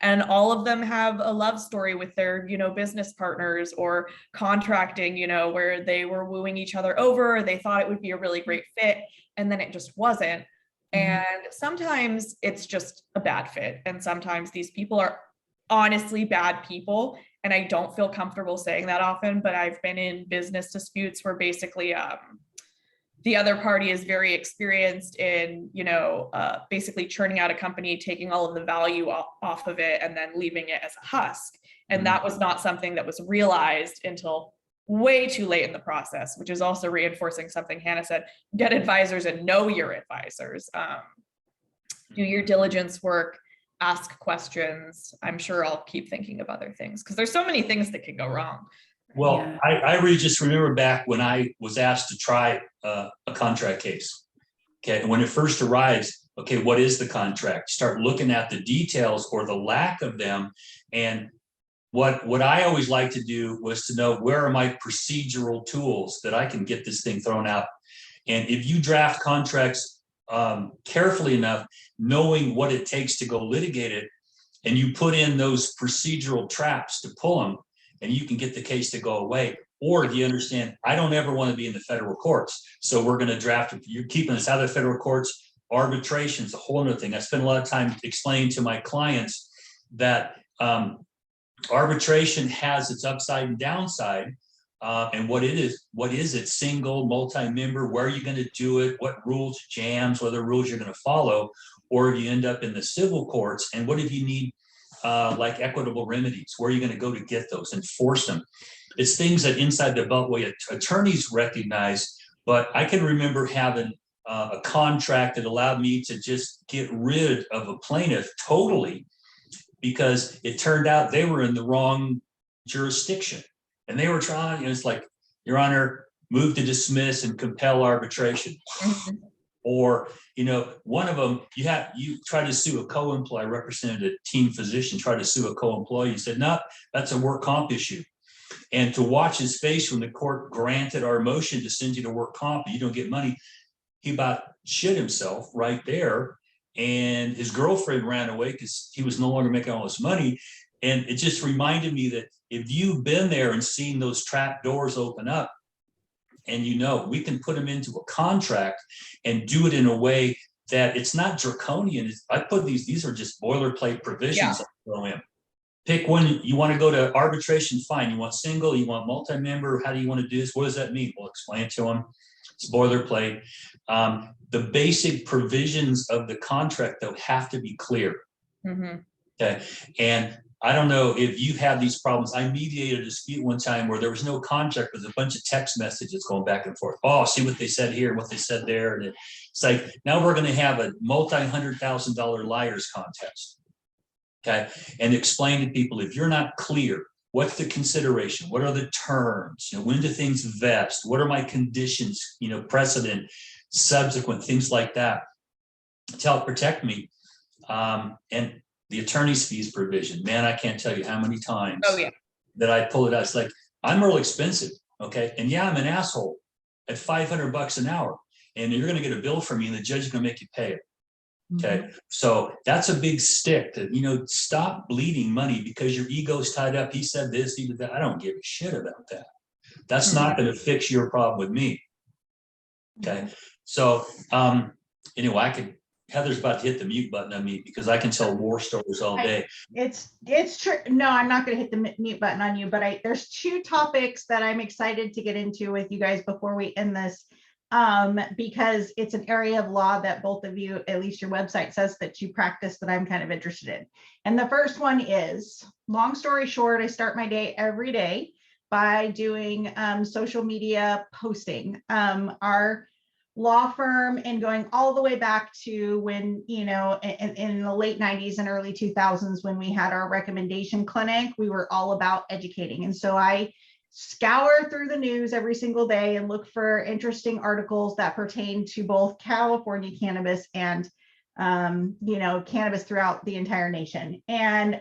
And all of them have a love story with their, you know, business partners or contracting, you know, where they were wooing each other over, they thought it would be a really great fit, and then it just wasn't. And sometimes it's just a bad fit. And sometimes these people are honestly bad people. And I don't feel comfortable saying that often, but I've been in business disputes where basically the other party is very experienced in, you know, basically churning out a company, taking all of the value off of it and then leaving it as a husk. And that was not something that was realized until way too late in the process, which is also reinforcing something Hannah said: get advisors and know your advisors. Do your diligence work, ask questions. I'm sure I'll keep thinking of other things because there's so many things that can go wrong. Well, Yeah. I really just remember back when I was asked to try a contract case. Okay, and when it first arrives, okay, what is the contract? Start looking at the details or the lack of them. And what I always like to do was to know, where are my procedural tools that I can get this thing thrown out. And if you draft contracts carefully enough, knowing what it takes to go litigate it, and you put in those procedural traps to pull them, and you can get the case to go away. Or do you understand, I don't ever want to be in the federal courts, so we're going to draft it. You're keeping us out of the federal courts. Arbitration's a whole other thing. I spend a lot of time explaining to my clients that arbitration has its upside and downside, and what is it? Single, multi-member, where are you going to do it? What rules, jams, what other rules you're going to follow? Or if you end up in the civil courts, and what if you need like equitable remedies? Where are you going to go to get those? Enforce them. It's things that inside the Beltway attorneys recognize. But I can remember having a contract that allowed me to just get rid of a plaintiff totally, because it turned out they were in the wrong jurisdiction. And they were trying, it's like, Your Honor, move to dismiss and compel arbitration. Or, you know, one of them, you try to sue a co-employee. I represented a team physician, try to sue a co-employee. He said, no, that's a work comp issue. And to watch his face when the court granted our motion to send you to work comp, you don't get money, he about shit himself right there. And his girlfriend ran away because he was no longer making all this money. And it just reminded me that if you've been there and seen those trap doors open up, and you know, we can put them into a contract and do it in a way that it's not draconian. I put these are just boilerplate provisions. Yeah. Pick one. You want to go to arbitration, fine. You want single, you want multi-member, how do you want to do this? What does that mean? We'll explain it to them. It's boilerplate. The basic provisions of the contract, though, have to be clear. Okay. And I don't know if you have these problems. I mediated a dispute one time where there was no contract, with a bunch of text messages going back and forth. Oh, see what they said here and what they said there. And it's like, now we're going to have a multi-$100,000 liars contest. Okay. And explain to people, if you're not clear, what's the consideration? What are the terms? You know, when do things vest? What are my conditions? You know, precedent, subsequent, things like that, to help protect me. And the attorney's fees provision, man, I can't tell you how many times that I pull it out. It's like, I'm real expensive. Okay. And yeah, I'm an asshole at $500 an hour, and you're going to get a bill from me and the judge is going to make you pay it. Okay. So that's a big stick to, you know, stop bleeding money because your ego's tied up. He said this, he did that. I don't give a shit about that. That's not going to fix your problem with me. Okay. So, anyway, Heather's about to hit the mute button on me because I can tell war stories all day. It's true. No, I'm not going to hit the mute button on you, but there's two topics that I'm excited to get into with you guys before we end this, because it's an area of law that both of you, at least your website says that you practice, that I'm kind of interested in. And the first one is, long story short, I start my day every day by doing social media posting. Our law firm, and going all the way back to when, you know, in the late 90s and early 2000s, when we had our recommendation clinic, we were all about educating. And so I scour through the news every single day and look for interesting articles that pertain to both California cannabis and, cannabis throughout the entire nation. And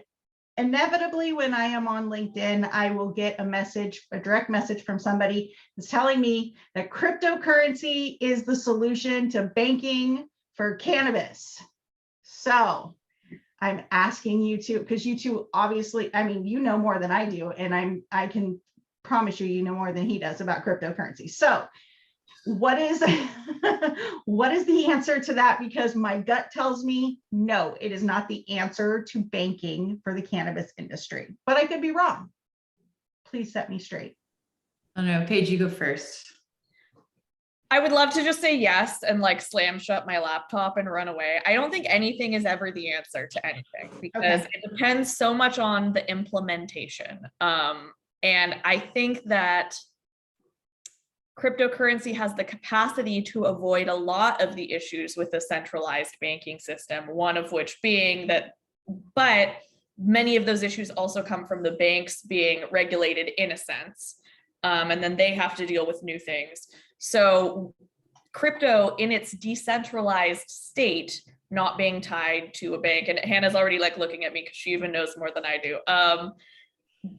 inevitably, when I am on LinkedIn, I will get a direct message from somebody that's telling me that cryptocurrency is the solution to banking for cannabis. So I'm asking you to, because you two obviously, I mean, you know more than I do, and I can promise you know more than he does about cryptocurrency. So what is what is the answer to that? Because my gut tells me no, it is not the answer to banking for the cannabis industry, but I could be wrong. Please set me straight. I don't know, Paige, you go first. I would love to just say yes and like slam shut my laptop and run away. I don't think anything is ever the answer to anything because it depends so much on the implementation. And I think that cryptocurrency has the capacity to avoid a lot of the issues with the centralized banking system, one of which being that, but many of those issues also come from the banks being regulated in a sense. And then they have to deal with new things. So crypto in its decentralized state, not being tied to a bank, and Hannah's already like looking at me because she even knows more than I do.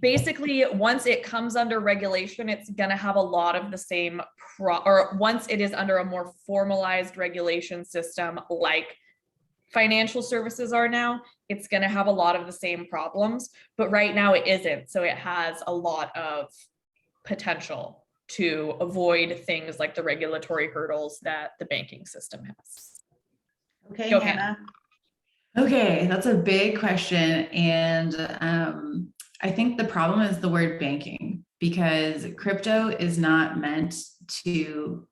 Basically, once it comes under regulation, it's going to have a lot of the same, or once it is under a more formalized regulation system like financial services are now, it's going to have a lot of the same problems. But right now it isn't. So it has a lot of potential to avoid things like the regulatory hurdles that the banking system has. Okay, Go, Hannah. Okay, that's a big question. And I think the problem is the word banking, because crypto is not meant to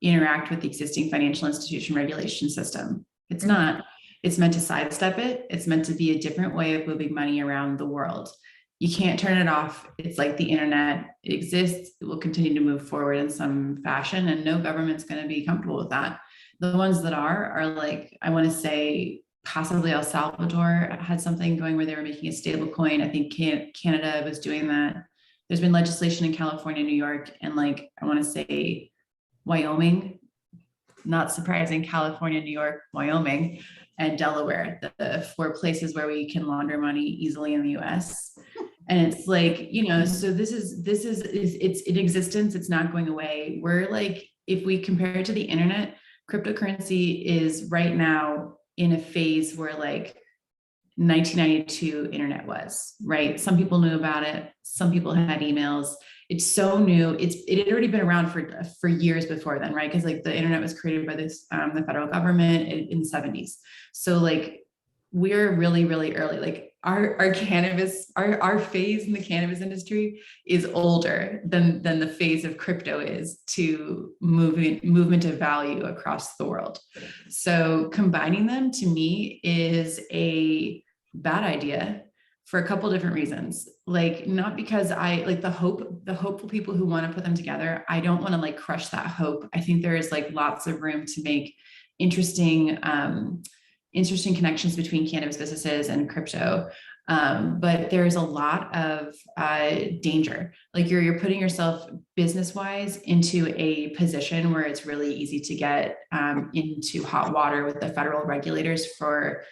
interact with the existing financial institution regulation system. It's not. It's meant to sidestep it. It's meant to be a different way of moving money around the world. You can't turn it off. It's like the internet. It exists. It will continue to move forward in some fashion, and no government's going to be comfortable with that. The ones that are like, I want to say, possibly El Salvador had something going where they were making a stable coin. I think Canada was doing that. There's been legislation in California, New York, and like, I want to say Wyoming, not surprising, California, New York, Wyoming, and Delaware, the 4 places where we can launder money easily in the US. And it's like, so this is it's in existence. It's not going away. We're like, if we compare it to the internet, cryptocurrency is right now in a phase where like 1992 internet was, right? Some people knew about it. Some people had emails. It's so new. It had already been around for years before then, right? Because like the internet was created by this the federal government in the 70s. So like we're really, really early. Like our cannabis, our phase in the cannabis industry is older than the phase of crypto is to movement of value across the world. So combining them to me is a bad idea for a couple different reasons. Like, not because I like the hopeful people who want to put them together. I don't want to like crush that hope. I think there is like lots of room to make interesting connections between cannabis businesses and crypto. But there's a lot of danger. Like you're putting yourself business-wise into a position where it's really easy to get into hot water with the federal regulators for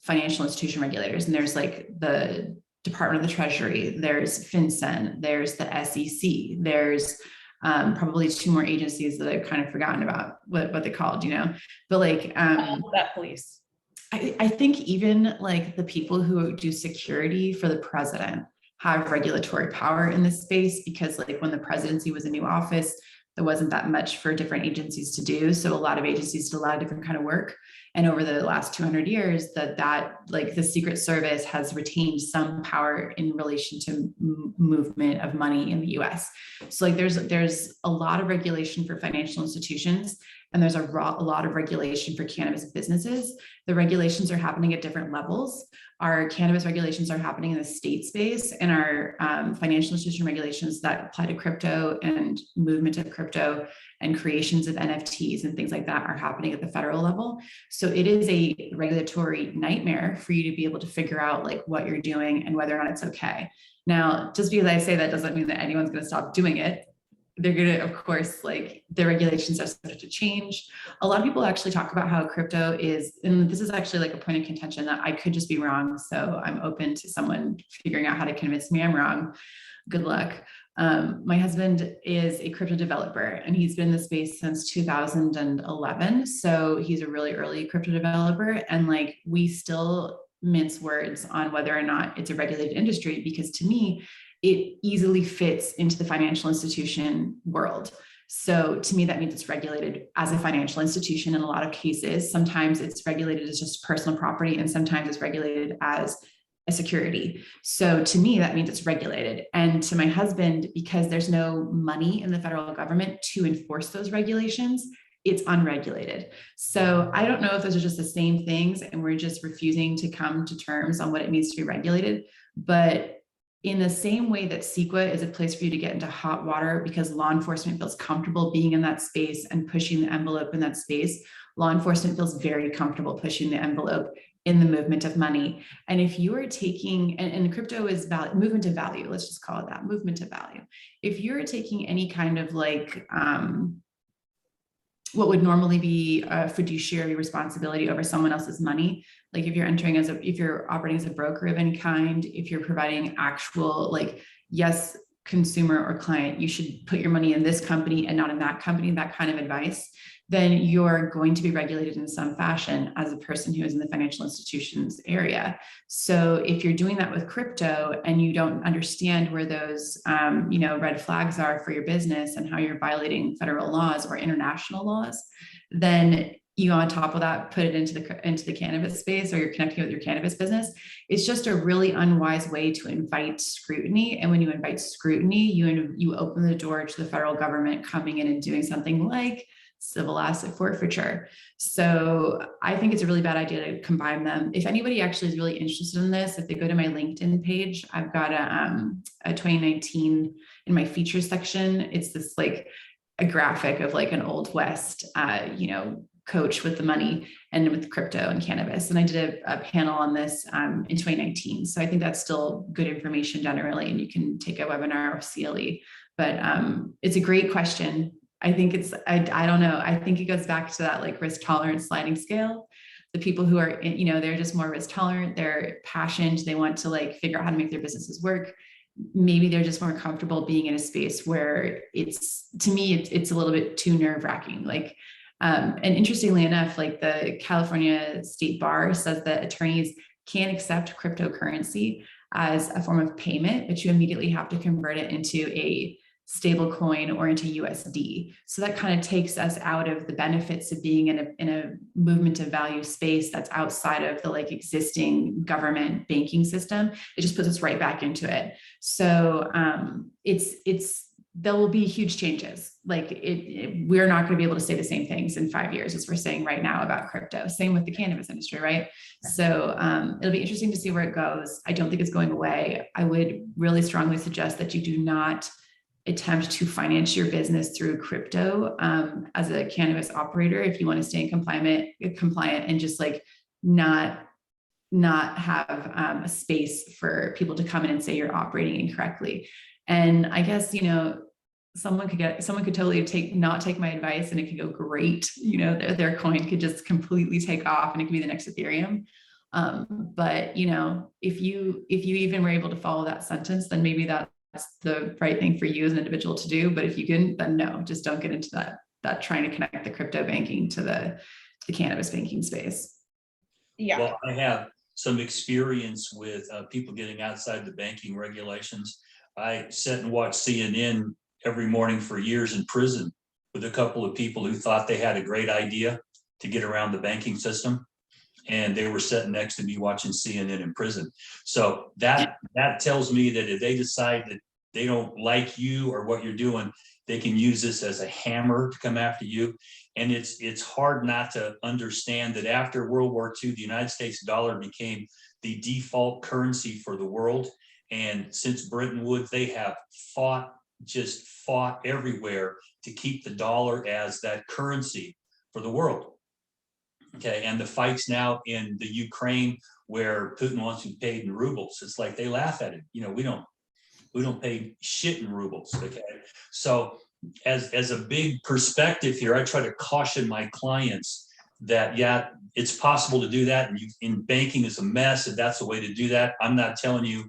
financial institution regulators. And there's like the Department of the Treasury, there's FinCEN, there's the SEC, there's probably 2 more agencies that I've kind of forgotten about what they're called, but like that police. I think even like the people who do security for the president have regulatory power in this space, because like when the presidency was a new office, there wasn't that much for different agencies to do. So a lot of agencies did a lot of different kind of work. And over the last 200 years, that like the Secret Service has retained some power in relation to movement of money in the US. So like there's a lot of regulation for financial institutions, and there's a lot of regulation for cannabis businesses. The regulations are happening at different levels. Our cannabis regulations are happening in the state space, and our financial institution regulations that apply to crypto and movement of crypto and creations of NFTs and things like that are happening at the federal level. So it is a regulatory nightmare for you to be able to figure out like what you're doing and whether or not it's okay. Now, just because I say that doesn't mean that anyone's going to stop doing it. They're going to, of course, like the regulations are subject to change. A lot of people actually talk about how crypto is, and this is actually like a point of contention that I could just be wrong. So I'm open to someone figuring out how to convince me I'm wrong. Good luck. My husband is a crypto developer and he's been in the space since 2011. So he's a really early crypto developer. And like, we still mince words on whether or not it's a regulated industry, because to me, it easily fits into the financial institution world. So to me, that means it's regulated as a financial institution in a lot of cases. Sometimes it's regulated as just personal property, and sometimes it's regulated as a security. So to me, that means it's regulated. And to my husband, because there's no money in the federal government to enforce those regulations, it's unregulated. So I don't know if those are just the same things and we're just refusing to come to terms on what it means to be regulated. But in the same way that CEQA is a place for you to get into hot water because law enforcement feels comfortable being in that space and pushing the envelope in that space, law enforcement feels very comfortable pushing the envelope in the movement of money. And if you are taking, and crypto is movement of value, let's just call it that, movement of value. If you're taking any kind of like, what would normally be a fiduciary responsibility over someone else's money, like if you're entering if you're operating as a broker of any kind, if you're providing actual, like, yes, consumer or client, you should put your money in this company and not in that company, that kind of advice, then you're going to be regulated in some fashion as a person who is in the financial institutions area. So if you're doing that with crypto and you don't understand where those red flags are for your business and how you're violating federal laws or international laws, then you on top of that put it into the cannabis space, or you're connecting with your cannabis business. It's just a really unwise way to invite scrutiny. And when you invite scrutiny, you open the door to the federal government coming in and doing something like civil asset forfeiture. So I think it's a really bad idea to combine them. If anybody actually is really interested in this, if they go to my LinkedIn page, I've got a 2019 in my features section. It's this like a graphic of like an old West, coach with the money and with crypto and cannabis. And I did a panel on this in 2019. So I think that's still good information generally, and you can take a webinar or CLE, but it's a great question. I think I don't know. I think it goes back to that like risk tolerance sliding scale. The people who are, they're just more risk tolerant, they're passionate, they want to like figure out how to make their businesses work. Maybe they're just more comfortable being in a space where it's a little bit too nerve wracking. Like, and interestingly enough, like the California State Bar says that attorneys can accept cryptocurrency as a form of payment, but you immediately have to convert it into a stable coin or into USD. So that kind of takes us out of the benefits of being in a movement of value space that's outside of the like existing government banking system. It just puts us right back into it. So there will be huge changes. Like we're not going to be able to say the same things in 5 years as we're saying right now about crypto. Same with the cannabis industry, right? So it'll be interesting to see where it goes. I don't think it's going away. I would really strongly suggest that you do not attempt to finance your business through crypto as a cannabis operator if you want to stay compliant and just like not have a space for people to come in and say you're operating incorrectly. And I guess, someone could totally not take my advice and it could go great. Their coin could just completely take off and it could be the next Ethereum. But if you even were able to follow that sentence, then maybe that's the right thing for you as an individual to do. But if you couldn't, then no, just don't get into that trying to connect the crypto banking to the cannabis banking space. Yeah. Well, I have some experience with people getting outside the banking regulations. I sat and watched CNN every morning for years in prison with a couple of people who thought they had a great idea to get around the banking system. And they were sitting next to me watching CNN in prison. So that tells me that if they decide that they don't like you or what you're doing, they can use this as a hammer to come after you. And it's hard not to understand that after World War II, the United States dollar became the default currency for the world. And since Bretton Woods, they have fought just fought everywhere to keep the dollar as that currency for the world. Okay, and the fights now in the Ukraine where Putin wants to be paid in rubles, it's like they laugh at it. You know, we don't pay shit in rubles. Okay, so as a big perspective here, I try to caution my clients that, yeah, it's possible to do that, and in banking is a mess, and that's the way to do that. I'm not telling you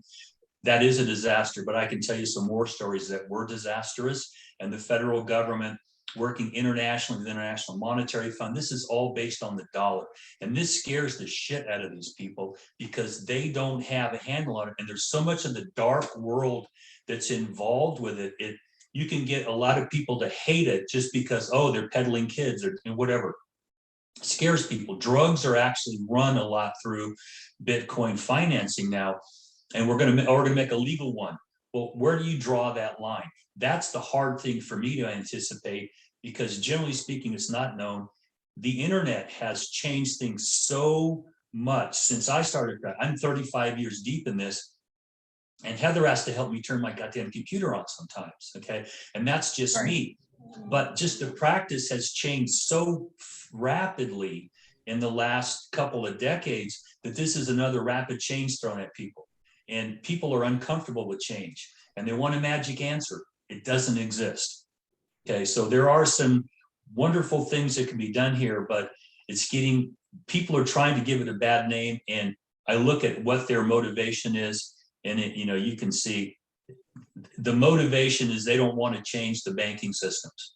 that is a disaster, but I can tell you some more stories that were disastrous, and the federal government working internationally with the International Monetary Fund. This is all based on the dollar. And this scares the shit out of these people because they don't have a handle on it. And there's so much of the dark world that's involved with it. You can get a lot of people to hate it just because, oh, they're peddling kids or whatever. It scares people. Drugs are actually run a lot through Bitcoin financing now. And we're going to make a legal one. Well, where do you draw that line? That's the hard thing for me to anticipate, because generally speaking, it's not known. The internet has changed things so much since I started. I'm 35 years deep in this, and Heather has to help me turn my goddamn computer on sometimes. Okay, and that's just me. But just the practice has changed so rapidly in the last couple of decades that this is another rapid change thrown at people. And people are uncomfortable with change and they want a magic answer. It doesn't exist. Okay, so there are some wonderful things that can be done here, but people are trying to give it a bad name. And I look at what their motivation is, and you can see the motivation is they don't want to change the banking systems.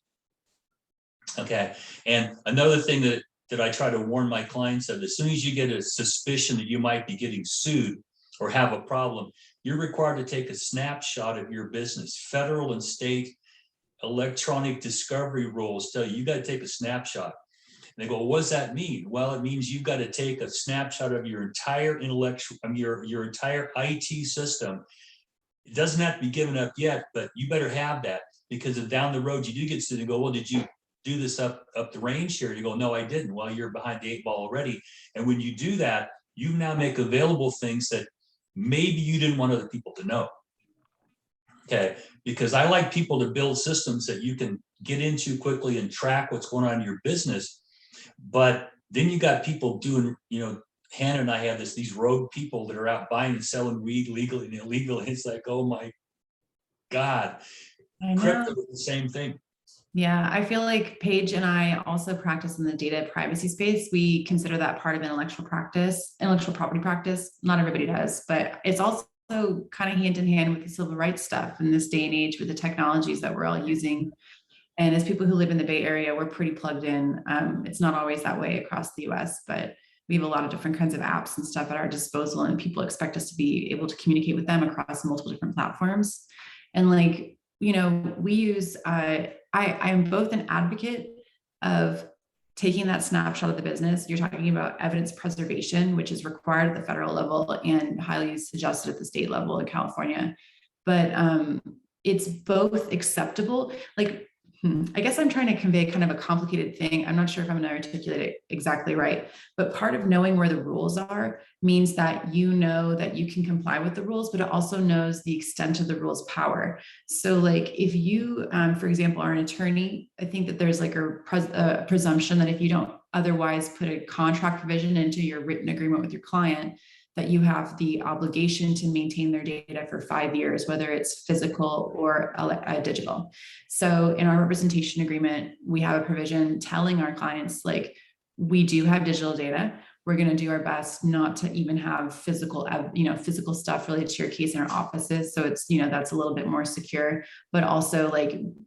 Okay, and another thing that I try to warn my clients of, as soon as you get a suspicion that you might be getting sued or have a problem, you're required to take a snapshot of your business. Federal and state electronic discovery rules tell you got to take a snapshot. And they go, what does that mean? Well, it means you've got to take a snapshot of your entire your entire IT system. It doesn't have to be given up yet, but you better have that, because if down the road you do get sued and go, well, did you do this up the range here? You go, no, I didn't. Well, you're behind the 8 ball already. And when you do that, you now make available things that maybe you didn't want other people to know. Okay, because I like people to build systems that you can get into quickly and track what's going on in your business. But then you got people doing, Hannah and I have these rogue people that are out buying and selling weed legally and illegally. It's like, oh my God, crypto is the same thing. Yeah, I feel like Paige and I also practice in the data privacy space. We consider that part of intellectual property practice. Not everybody does, but it's also kind of hand in hand with the civil rights stuff in this day and age with the technologies that we're all using. And as people who live in the Bay Area, we're pretty plugged in. It's not always that way across the US, but we have a lot of different kinds of apps and stuff at our disposal, and people expect us to be able to communicate with them across multiple different platforms. And we use, I'm both an advocate of taking that snapshot of the business. You're talking about evidence preservation, which is required at the federal level and highly suggested at the state level in California. But it's both acceptable. I guess I'm trying to convey kind of a complicated thing. I'm not sure if I'm going to articulate it exactly right, but part of knowing where the rules are means that you know that you can comply with the rules, but it also knows the extent of the rules power. So if you, for example, are an attorney, I think that there's a presumption that if you don't otherwise put a contract provision into your written agreement with your client, that you have the obligation to maintain their data for 5 years, whether it's physical or digital. So in our representation agreement, we have a provision telling our clients, we do have digital data. We're going to do our best not to even have physical stuff related to your case in our offices. So it's, that's a little bit more secure, but also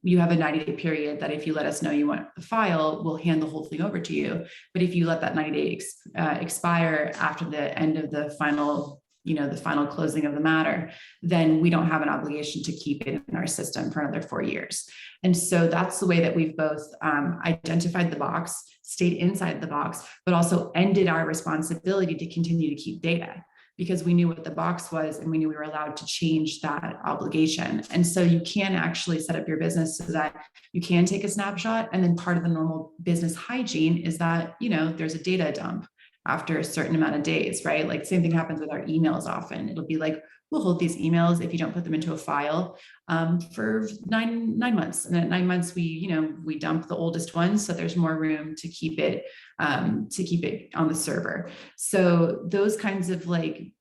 you have a 90-day period that if you let us know you want the file, we'll hand the whole thing over to you. But if you let that 90-day expire after the end of the final closing of the matter, then we don't have an obligation to keep it in our system for another 4 years. And so that's the way that we've both identified the box, stayed inside the box, but also ended our responsibility to continue to keep data, because we knew what the box was and we knew we were allowed to change that obligation. And so you can actually set up your business so that you can take a snapshot. And then part of the normal business hygiene is that, there's a data dump after a certain amount of days, right? Like same thing happens with our emails often. It'll be like, we'll hold these emails if you don't put them into a file for nine months. And at 9 months, we dump the oldest ones. So there's more room to keep it on the server. So those kinds of like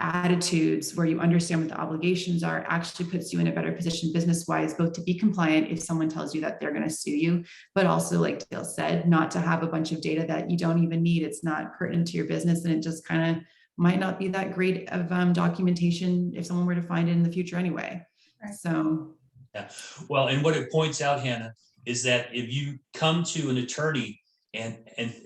attitudes where you understand what the obligations are actually puts you in a better position business-wise, both to be compliant if someone tells you that they're going to sue you, but also, like Dale said, not to have a bunch of data that you don't even need. It's not pertinent to your business, and it just kind of might not be that great of documentation if someone were to find it in the future anyway. Right. So Yeah, well, and what it points out, Hannah, is that if you come to an attorney and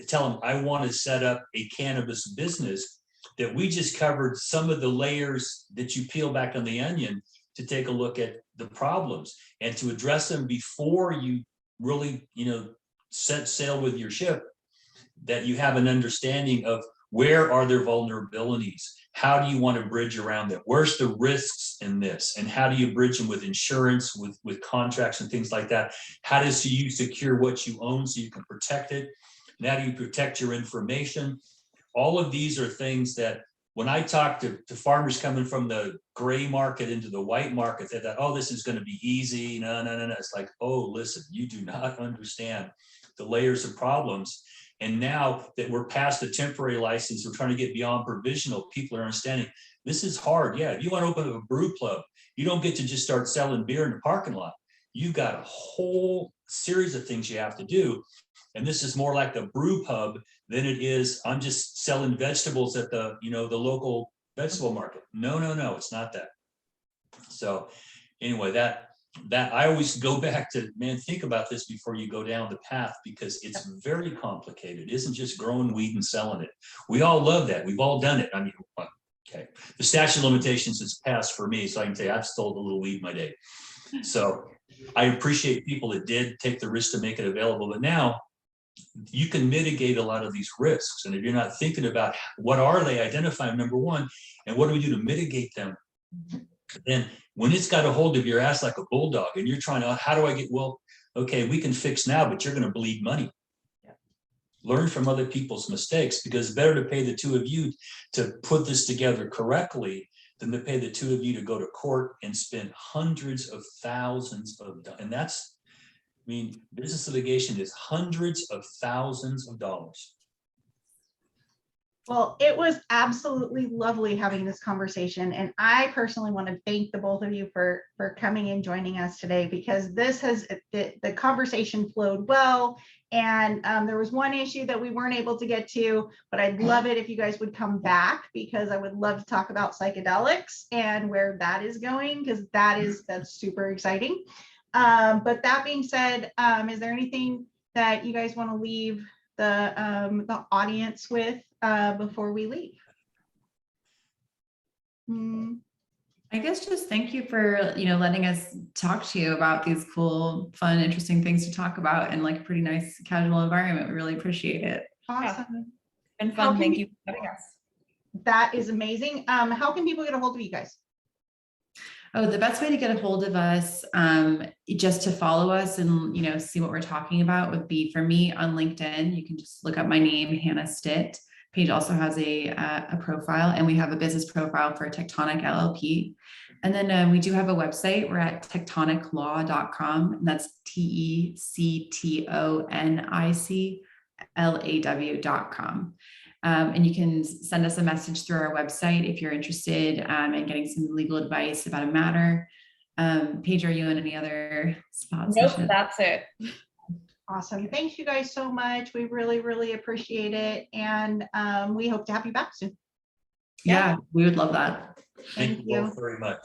tell them, I want to set up a cannabis business, that we just covered some of the layers that you peel back on the onion to take a look at the problems and to address them before you really, set sail with your ship, that you have an understanding of where are their vulnerabilities? How do you want to bridge around them? Where's the risks in this? And how do you bridge them with insurance, with contracts and things like that? How does you secure what you own so you can protect it? And how do you protect your information? All of these are things that when I talk to farmers coming from the gray market into the white market, they thought, oh, this is going to be easy. No. It's like, oh, listen, you do not understand the layers of problems. And now that we're past the temporary license, we're trying to get beyond provisional, people are understanding this is hard. Yeah, if you want to open up a brew club, you don't get to just start selling beer in the parking lot. You've got a whole series of things you have to do. And this is more like the brew pub than it is, I'm just selling vegetables at the, the local vegetable market. No, it's not that. So anyway, that I always go back to, man, think about this before you go down the path, because it's very complicated. It isn't just growing weed and selling it. We all love that. We've all done it. I mean, okay. The statute of limitations has passed for me, so I can say I've stole a little weed in my day. So I appreciate people that did take the risk to make it available, but now you can mitigate a lot of these risks. And if you're not thinking about what are they, identify them, number one, and what do we do to mitigate them? And when it's got a hold of your ass like a bulldog and you're trying to, how do I get, well, okay, we can fix now, but you're going to bleed money. Yeah. Learn from other people's mistakes, because it's better to pay the two of you to put this together correctly than to pay the two of you to go to court and spend hundreds of thousands of dollars. And that's, I mean, business litigation is hundreds of thousands of dollars. Well, it was absolutely lovely having this conversation. And I personally want to thank the both of you for coming and joining us today, because this has, the conversation flowed well. And there was one issue that we weren't able to get to, but I'd love it if you guys would come back, because I would love to talk about psychedelics and where that is going, because that's super exciting. But that being said, is there anything that you guys want to leave the audience with before we leave? I guess just thank you for, letting us talk to you about these cool, fun, interesting things to talk about in like a pretty nice casual environment. We really appreciate it. Awesome. And fun. Thank you for having us. That is amazing. How can people get a hold of you guys? Oh, the best way to get a hold of us, just to follow us and, see what we're talking about, would be, for me, on LinkedIn. You can just look up my name, Hannah Stitt. Paige also has a profile, and we have a business profile for Tectonic LLP. And then we do have a website. We're at tectoniclaw.com. And that's TECTONICLAW.com. And you can send us a message through our website if you're interested in getting some legal advice about a matter. Paige, are you in any other spots? Nope, that's it. Awesome. Thanks you guys so much. We really, really appreciate it. And we hope to have you back soon. Yeah, we would love that. Thank you both very much.